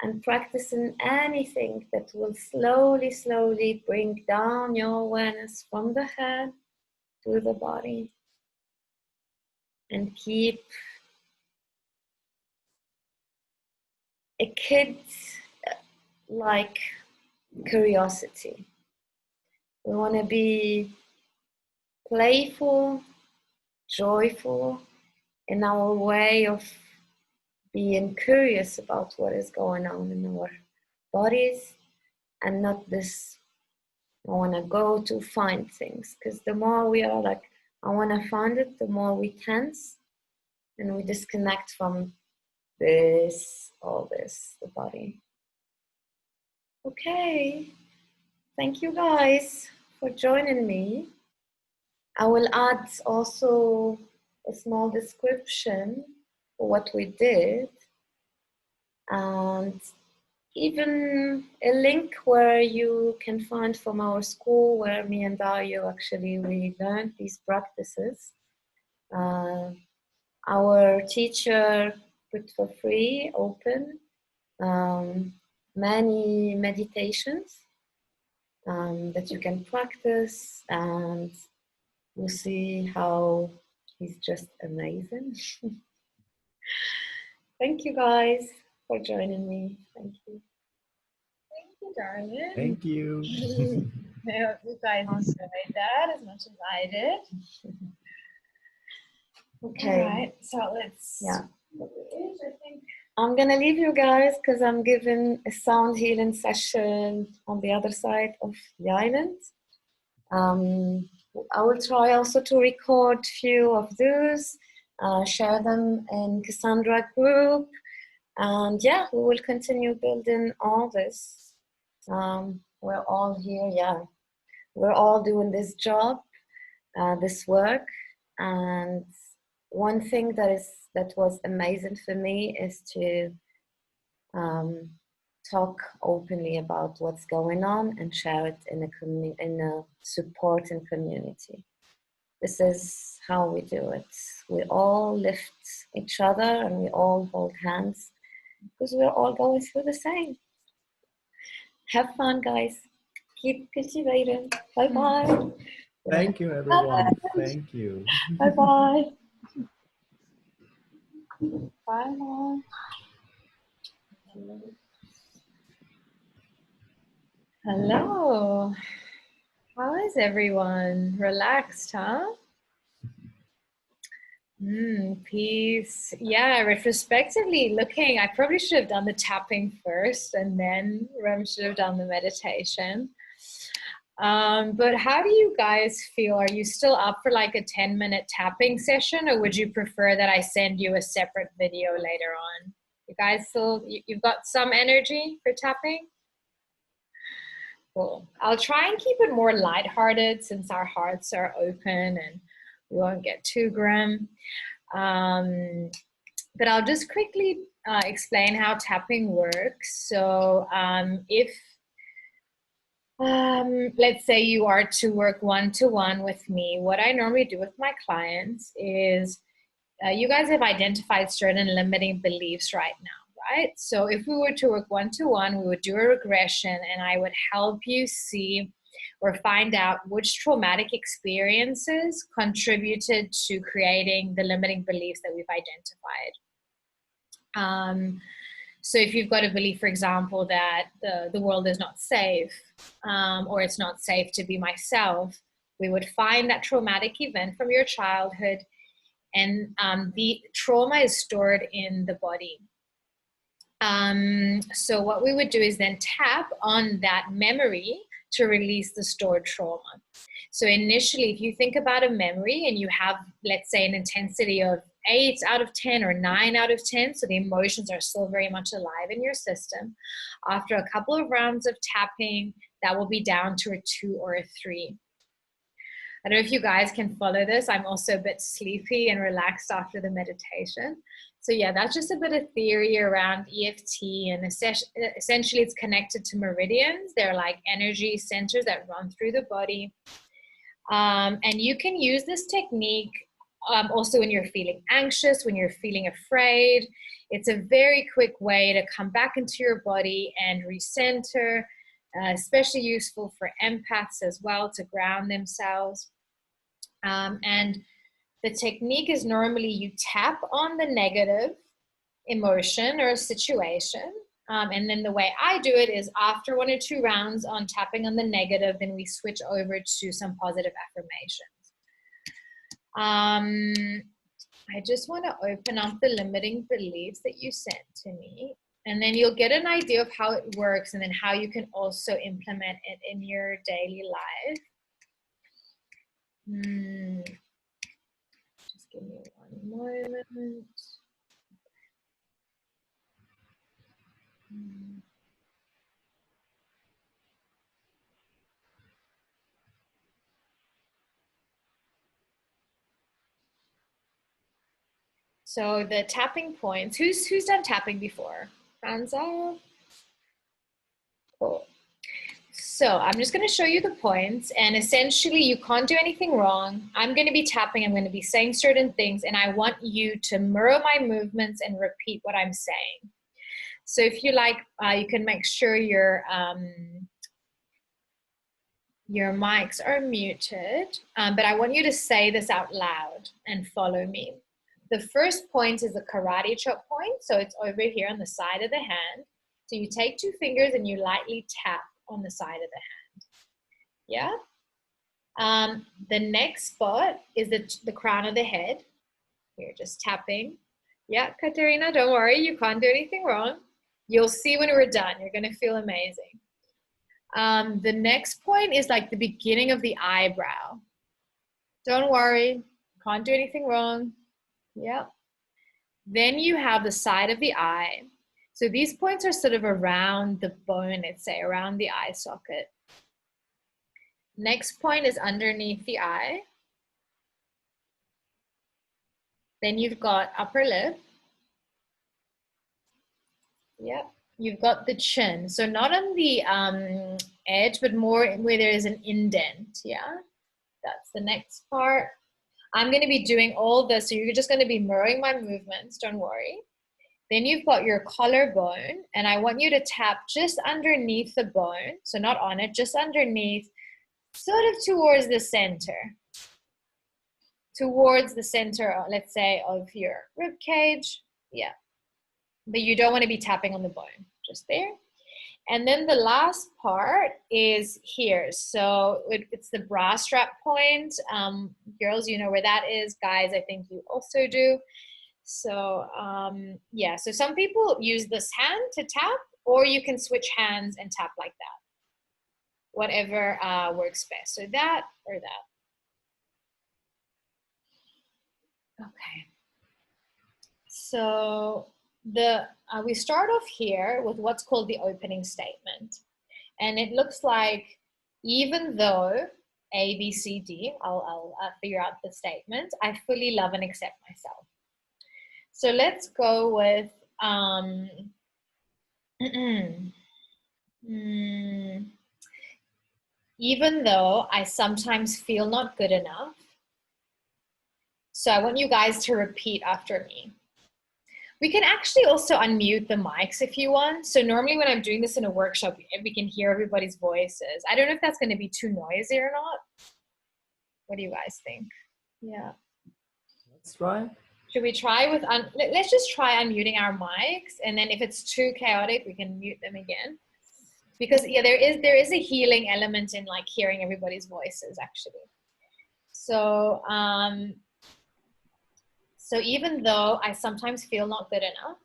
and practicing anything that will slowly, slowly bring down your awareness from the head to the body. And keep a kid-like curiosity. We want to be playful, joyful in our way of being curious about what is going on in our bodies, and not this, I want to go to find things. Because the more we are like, I want to find it, the more we tense and we disconnect from all this, the body. Okay, thank you guys for joining me. I will add also a small description for what we did, and even a link where you can find from our school where me and Dario actually we learned these practices. Our teacher put for free, open, many meditations that you can practice, and you see how He's just amazing. Thank you guys for joining me. Thank you. Thank you, darling. Thank you. I hope you guys enjoyed that as much as I did. Okay. All right, so let's. Yeah. I think. I'm gonna leave you guys because I'm giving a sound healing session on the other side of the island. I will try also to record few of those, share them in Cassandra group, and yeah, we will continue building all this. We're all here, yeah. We're all doing this job, this work, and one thing that was amazing for me is to talk openly about what's going on and share it in a supporting community. This is how we do it. We all lift each other and we all hold hands because we're all going through the same. Have fun, guys. Keep cultivating. Bye-bye. Thank you, everyone. Thank you. Bye-bye. Bye, Mom. Hello. How is everyone? Relaxed, huh? Peace. Yeah, retrospectively looking, I probably should have done the tapping first and then Rem should have done the meditation. But how do you guys feel? Are you still up for like a 10-minute tapping session, or would you prefer that I send you a separate video later on? You guys still, you've got some energy for tapping? Cool. I'll try and keep it more lighthearted since our hearts are open and we won't get too grim. But I'll just quickly explain how tapping works. So if let's say you are to work one-to-one with me, what I normally do with my clients is you guys have identified certain limiting beliefs right now, right? So if we were to work one-to-one, we would do a regression and I would help you see or find out which traumatic experiences contributed to creating the limiting beliefs that we've identified. So if you've got a belief, for example, that the world is not safe, or it's not safe to be myself, we would find that traumatic event from your childhood, and the trauma is stored in the body. So what we would do is then tap on that memory to release the stored trauma. So initially, if you think about a memory and you have, let's say, an intensity of 8 out of 10 or 9 out of 10, so the emotions are still very much alive in your system, after a couple of rounds of tapping, that will be down to a 2 or a 3. I don't know if you guys can follow this. I'm also a bit sleepy and relaxed after the meditation. So yeah, that's just a bit of theory around EFT, and essentially it's connected to meridians. They're like energy centers that run through the body. And you can use this technique also when you're feeling anxious, when you're feeling afraid. It's a very quick way to come back into your body and recenter, especially useful for empaths as well to ground themselves. And the technique is normally you tap on the negative emotion or situation. And then the way I do it is after 1 or 2 rounds on tapping on the negative, then we switch over to some positive affirmations. I just want to open up the limiting beliefs that you sent to me, and then you'll get an idea of how it works and then how you can also implement it in your daily life. Just give me one moment. So the tapping points, who's done tapping before? Hands up. Cool. So I'm just going to show you the points, and essentially you can't do anything wrong. I'm going to be tapping, I'm going to be saying certain things, and I want you to mirror my movements and repeat what I'm saying. So if you like, you can make sure your Your mics are muted, but I want you to say this out loud and follow me. The first point is the karate chop point. So it's over here on the side of the hand. So you take 2 fingers and you lightly tap on the side of the hand. Yeah? The next spot is the crown of the head. You're just tapping. Yeah, Katerina, don't worry. You can't do anything wrong. You'll see when we're done. You're going to feel amazing. The next point is like the beginning of the eyebrow. Don't worry. Can't do anything wrong. Yep. Then you have the side of the eye. So these points are sort of around the bone, let's say, around the eye socket. Next point is underneath the eye. Then you've got upper lip. Yep. You've got the chin. So not on the edge, but more where there is an indent. Yeah. That's the next part. I'm going to be doing all this. So you're just going to be mirroring my movements. Don't worry. Then you've got your collarbone. And I want you to tap just underneath the bone. So not on it, just underneath. Sort of towards the center. Towards the center, let's say, of your rib cage. Yeah. But you don't want to be tapping on the bone. Just there. And then the last part is here. So it's the bra strap point. Girls, you know where that is. Guys, I think you also do. So yeah, so some people use this hand to tap, or you can switch hands and tap like that. Whatever works best. So that or that. Okay. So we start off here with what's called the opening statement. And it looks like, even though A, B, C, D, I'll figure out the statement, I fully love and accept myself. So let's go with, even though I sometimes feel not good enough. So I want you guys to repeat after me. We can actually also unmute the mics if you want. So normally when I'm doing this in a workshop, we can hear everybody's voices. I don't know if that's going to be too noisy or not. What do you guys think? Yeah. Let's try. Should we try with, let's just try unmuting our mics. And then if it's too chaotic, we can mute them again. Because yeah, there is a healing element in like hearing everybody's voices actually. So, so even though I sometimes feel not good enough.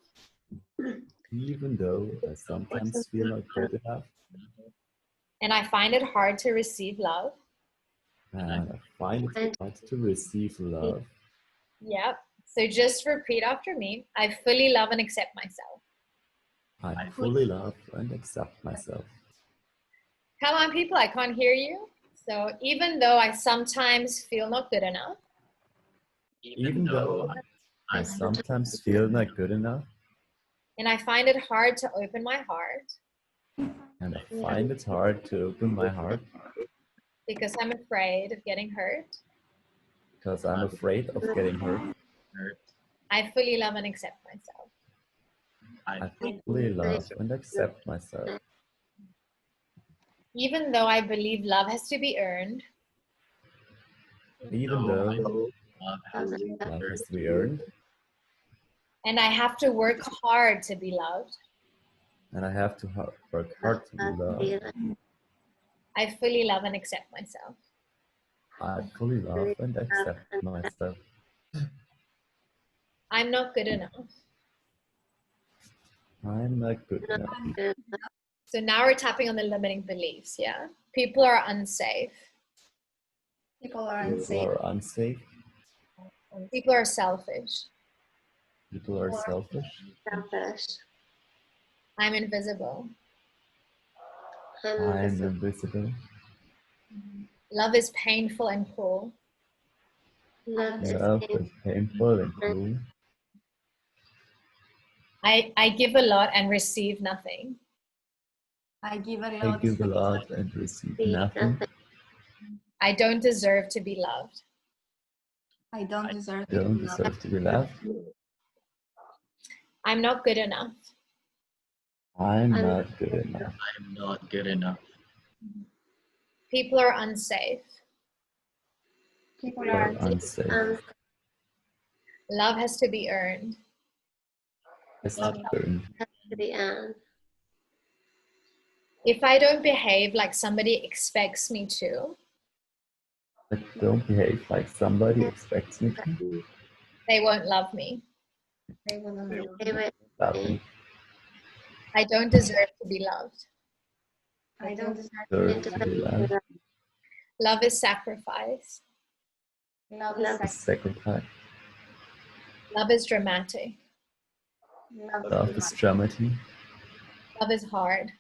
Even though I sometimes feel not good enough. And I find it hard to receive love. And I find it hard to receive love. Yep. So just repeat after me. I fully love and accept myself. I fully love and accept myself. Come on, people, I can't hear you. So even though I sometimes feel not good enough. Even though I sometimes feel not good enough. And I find it hard to open my heart. And I find it hard to open my heart. Because I'm afraid of getting hurt. Because I'm afraid of getting hurt. I fully love and accept myself. I fully love and accept myself. Even though I believe love has to be earned. Even though love has to be earned. And I have to work hard to be loved. And I have to work hard to be loved. I fully love and accept myself. I fully love and accept myself. I'm not good enough. I'm not good enough. So now we're tapping on the limiting beliefs, yeah? People are unsafe. People are People are unsafe. People are selfish. People are selfish. I'm invisible. I'm invisible. Love is painful and cruel. Love is painful and cruel. I give a lot and receive nothing. I give a lot. I give a lot and receive nothing. I don't deserve to be loved. I don't deserve I don't deserve to be loved. I'm not good enough. I'm not good enough. I'm not good enough. People are unsafe. People Or are unsafe. Love has to be earned. Has to be earned. To the end. If I don't behave like somebody expects me to, I don't behave like somebody expects me to. they won't love me. They will Love me. I don't deserve to be loved. I don't Deserve to be loved. Love is sacrifice. love Is sacrifice. Love is dramatic. Love is dramatic. Love is hard.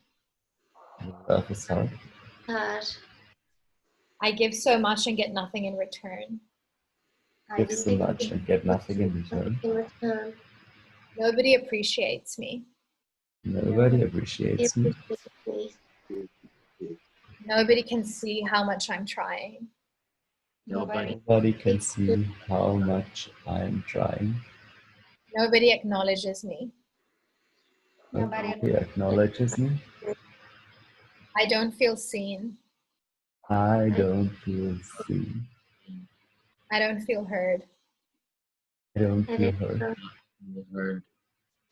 Love is hard. hard. I give so much and get nothing in return. Give so much and get nothing in return. In return. Nobody appreciates me. Nobody appreciates me. Nobody can see how much I'm trying. Nobody can see how much I'm trying. Nobody acknowledges me. Nobody acknowledges me. I don't feel seen. I don't feel seen. I don't feel heard. I don't feel heard.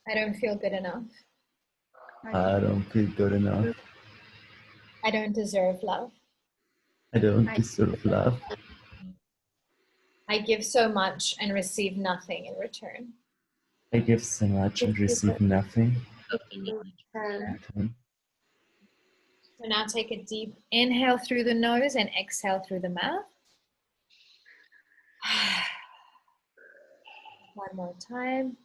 I don't feel good enough. I don't feel good enough. I don't deserve love. I don't deserve love. I give so much and receive nothing in return. I give so much and receive nothing. So now take a deep inhale through the nose and exhale through the mouth. One more time.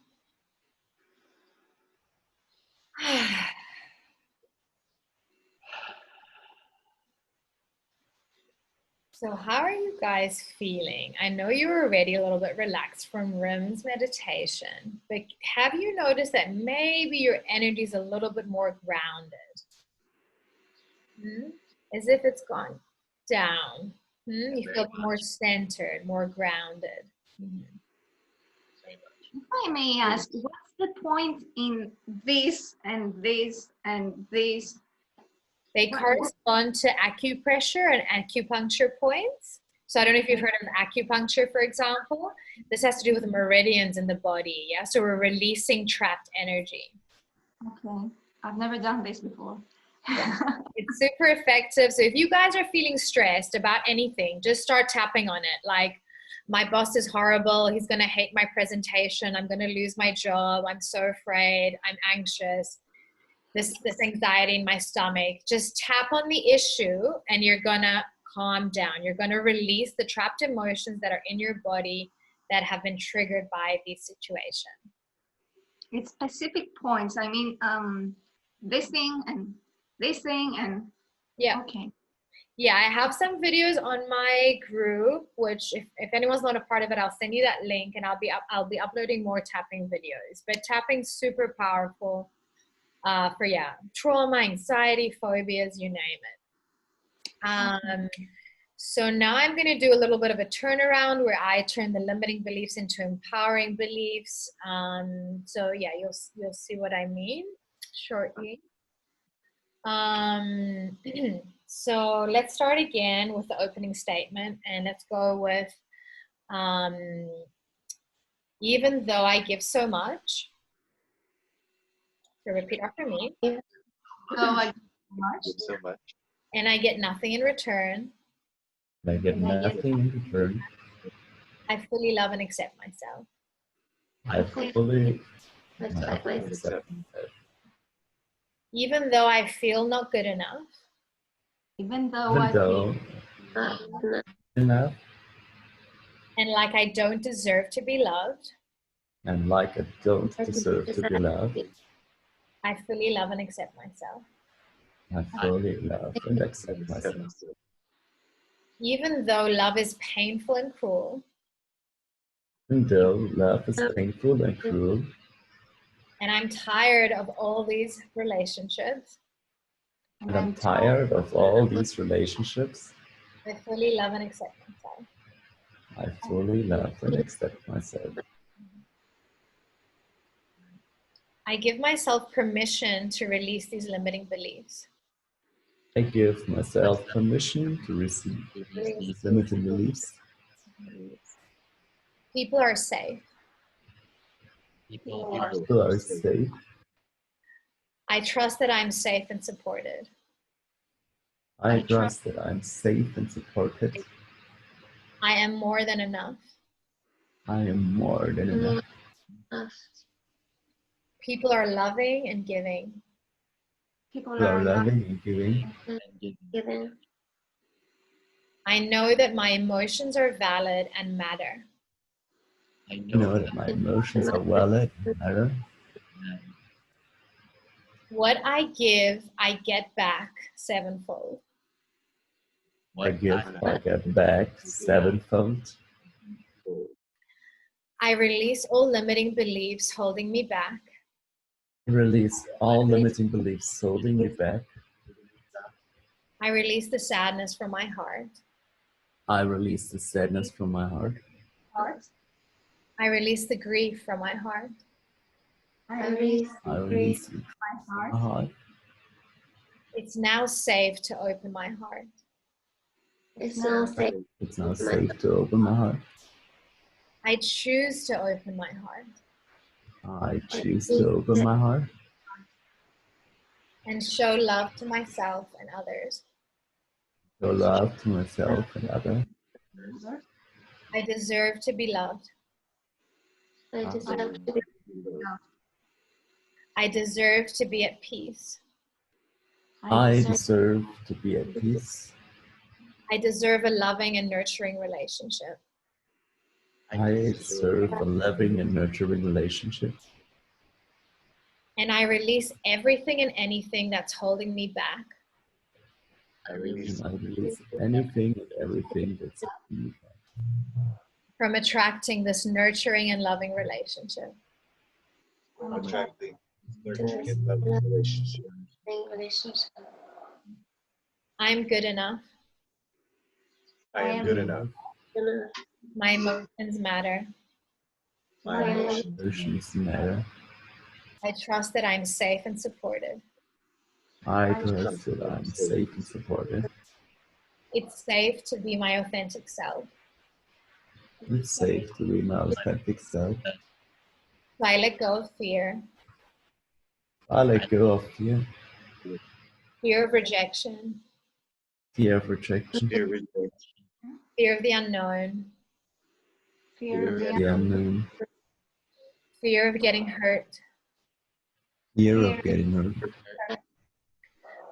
So how are you guys feeling? I know you were already a little bit relaxed from RIM's meditation, but have you noticed that maybe your energy is a little bit more grounded? As if it's gone down. You feel more centered, more grounded. If I may ask, what's the point in this and this and this? They correspond to acupressure and acupuncture points. So I don't know if you've heard of acupuncture, for example. This has to do with meridians in the body. Yeah, so we're releasing trapped energy. Okay, I've never done this before. It's super effective. So if you guys are feeling stressed about anything, just start tapping on it. Like, my boss is horrible. He's going to hate my presentation. I'm going to lose my job. I'm so afraid. I'm anxious. This anxiety in my stomach. Just tap on the issue and you're going to calm down. You're going to release the trapped emotions that are in your body that have been triggered by this situation. It's specific points. I mean, this thing and this thing and yeah. Okay. Yeah, I have some videos on my group, which if anyone's not a part of it, I'll send you that link and I'll be uploading more tapping videos. But tapping's super powerful for trauma, anxiety, phobias, you name it. So now I'm going to do a little bit of a turnaround where I turn the limiting beliefs into empowering beliefs. So yeah, you'll see what I mean shortly. So let's start again with the opening statement, and let's go with even though I give so much. So repeat after me. So I give so much. And I get nothing in return. I get nothing in return. I fully love and accept myself. I fully accept myself. Even though I feel not good enough. Even though I feel enough. And like I don't deserve to be loved. And like I don't deserve to be loved. I fully love and accept myself. I fully love and accept myself. Even though love is painful and cruel. Even though love is painful and cruel. And I'm tired of all these relationships. And I'm tired of all these relationships. I fully love and accept myself. I fully love and accept myself. I give myself permission to release these limiting beliefs. I give myself permission to receive these limiting beliefs. People are safe. People are People are safe. I trust that I'm safe and supported. I trust that I'm safe and supported. I am more than enough. I am more than enough. People are loving and giving. People are are loving and giving. Giving. I know that my emotions are valid and matter. I Know that my emotions are valid and matter. What I give, I get back sevenfold. I give, I get back sevenfold. I release all limiting beliefs holding me back. Release all limiting beliefs holding me back. I release the sadness from my heart. I release the sadness from my heart. I release the grief from my heart. I release I release it my from my heart. It's now safe to open my heart. It's now safe. It's now safe to open my heart. I choose to open my heart I choose to open my heart and show love to myself and others. show love to myself and others. I deserve to be loved. I deserve to be I deserve to be at peace. I deserve to be at peace. I deserve a loving and nurturing relationship. I deserve a loving and nurturing relationship. And I release everything and anything that's holding me back. I release anything and everything that's holding me back From attracting this nurturing and loving relationship. Attracting, nurturing, and loving relationship. relationship. I'm good enough. I am good enough. My emotions matter. My emotions. Emotions matter. I trust that I'm safe and supported. I trust that I'm safe and supported. It's safe to be my authentic self. It's safe to be my authentic self. So I let go of fear, I let go of fear, fear of rejection, fear of rejection, fear of the unknown, fear of the unknown, fear of getting hurt. fear of getting hurt.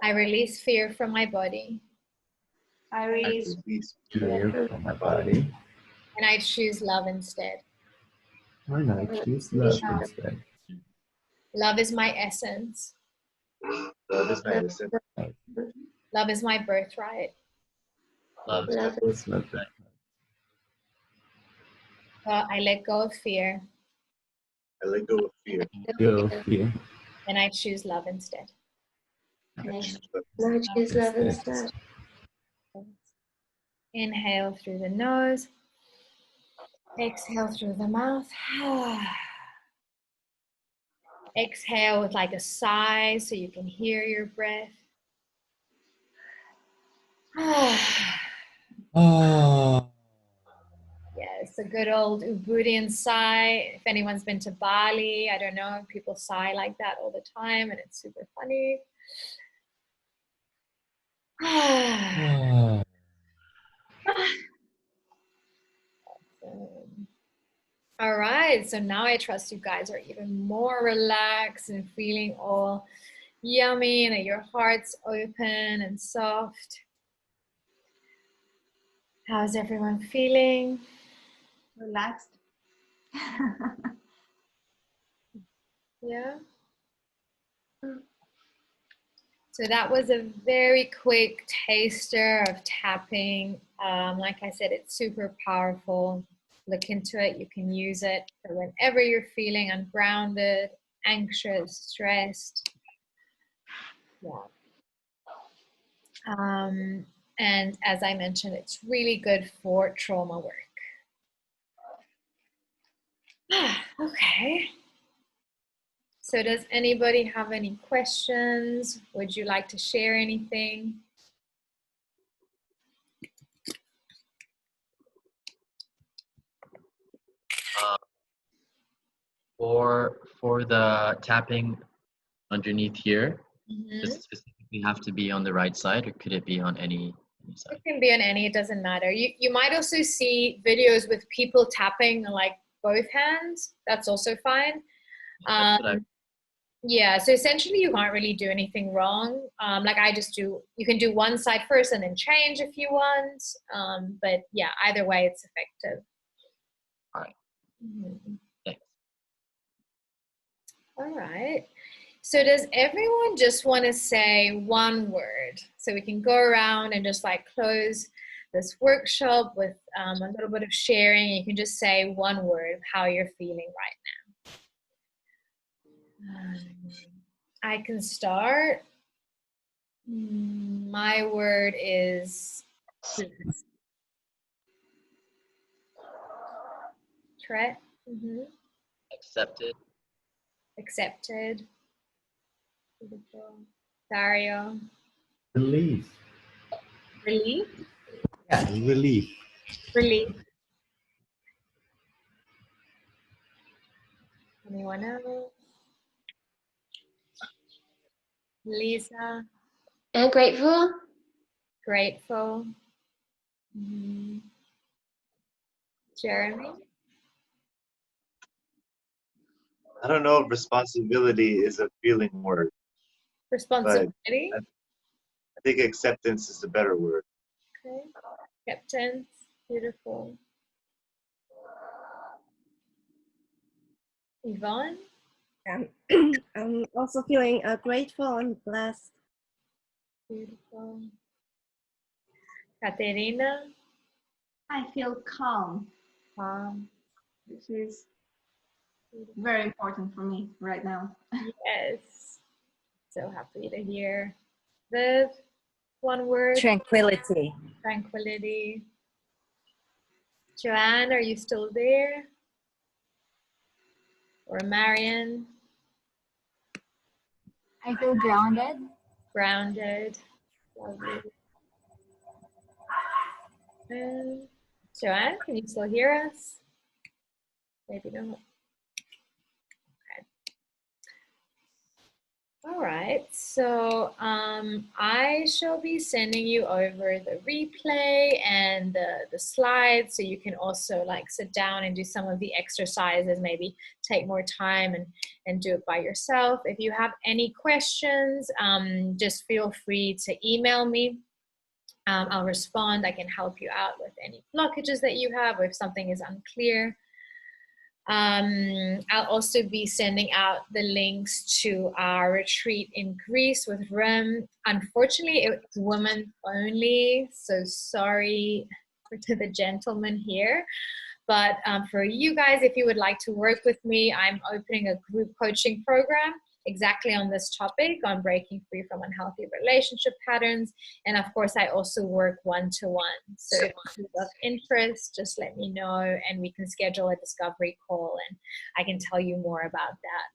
I release fear from my body. I release Fear from my body. And I choose love instead. And I choose love instead. Love is my essence. Love is my essence. Love is my birthright. love. It's not that. So I let go of fear I let go of fear. Go of fear. and I choose love instead. I choose love instead. Inhale through the nose. Exhale through the mouth. Exhale with like a sigh so you can hear your breath. Oh. Yes, a good old Ubuddian sigh. If anyone's been to Bali, I don't know, people sigh like that all the time and it's super funny. All right, so now I trust you guys are even more relaxed and feeling all yummy and that your heart's open and soft. How's everyone feeling? relaxed. Yeah. So that was a very quick taster of tapping. Like I said, it's super powerful. Look into it. You can use it for whenever you're feeling ungrounded, anxious, stressed. Yeah. And as I mentioned, it's really good for trauma work. Okay. So does anybody have any questions? Would you like to share anything? For the tapping underneath here, Mhm. does it specifically have to be on the right side, or could it be on any side? It can be on any, it doesn't matter. You might also see videos with people tapping like both hands. That's also fine. That's what I Yeah, so essentially you can't really do anything wrong. Like I just do, you can do one side first and then change if you want. But yeah, either way it's effective. All right. Mhm. Thanks. All right. So does everyone just want to say one word? So we can go around and just like close this workshop with a little bit of sharing. You can just say one word of how you're feeling right now. I can start. My word is Tret. Accepted. Accepted. Beautiful. Dario. Relief. Relief. Yeah, relief. Relief. Anyone else? Lisa. Grateful. Grateful. Jeremy. I don't know if responsibility is a feeling word, but Responsibility. I think acceptance is a better word. Okay. Acceptance. Beautiful. Yvonne. I'm also feeling grateful and blessed. Beautiful. Katerina. I feel calm. Calm. Which is very important for me right now. Yes. So happy to hear. Viv, one word. Tranquility. Tranquility. Joanne, are you still there? Or Marion? I feel grounded. Grounded. Lovely. And Joanne, can you still hear us? Maybe not. Okay. All right, so I shall be sending you over the replay and the slides, so you can also like sit down and do some of the exercises, maybe take more time and do it by yourself. If you have any questions, just feel free to email me. I'll respond. I can help you out with any blockages that you have, or if something is unclear. I'll also be sending out the links to our retreat in Greece with Rem. Unfortunately, it's women only, so sorry to the gentlemen here. But for you guys, if you would like to work with me, I'm opening a group coaching program exactly on this topic, on breaking free from unhealthy relationship patterns. And of course, I also work one-to-one. So if you're of interest, just let me know and we can schedule a discovery call and I can tell you more about that.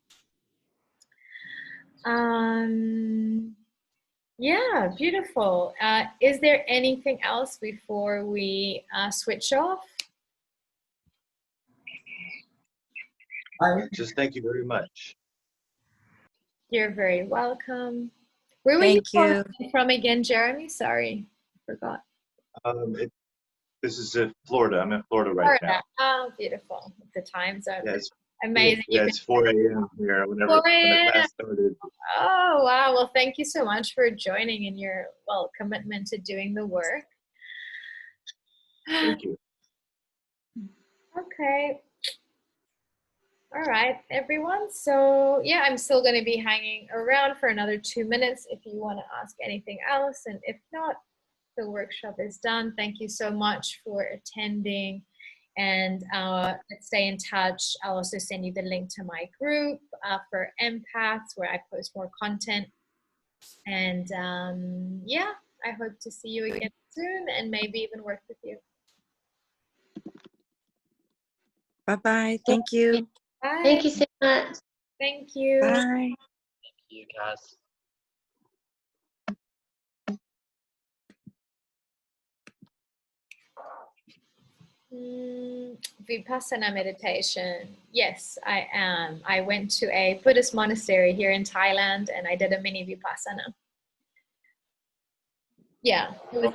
Yeah, beautiful. Is there anything else before we switch off? Just thank you very much. You're very welcome. Where were you from again, Jeremy? Sorry, I forgot. This is Florida. I'm in Florida right now. Oh, beautiful. The time zone. Yes. Amazing. Yeah, it's 4 a.m. here when the class started. Oh, wow. Well, thank you so much for joining and your, commitment to doing the work. Thank you. Okay. All right, everyone. So yeah, I'm still going to be hanging around for another 2 minutes if you want to ask anything else. And if not, the workshop is done. Thank you so much for attending. And let's stay in touch. I'll also send you the link to my group for empaths where I post more content. And yeah, I hope to see you again soon and maybe even work with you. Bye-bye. Thank you. Bye. Thank you so much. Thank you. Bye. Thank you, guys. Vipassana meditation. Yes, I am. I went to a Buddhist monastery here in Thailand and I did a mini Vipassana. Yeah, it was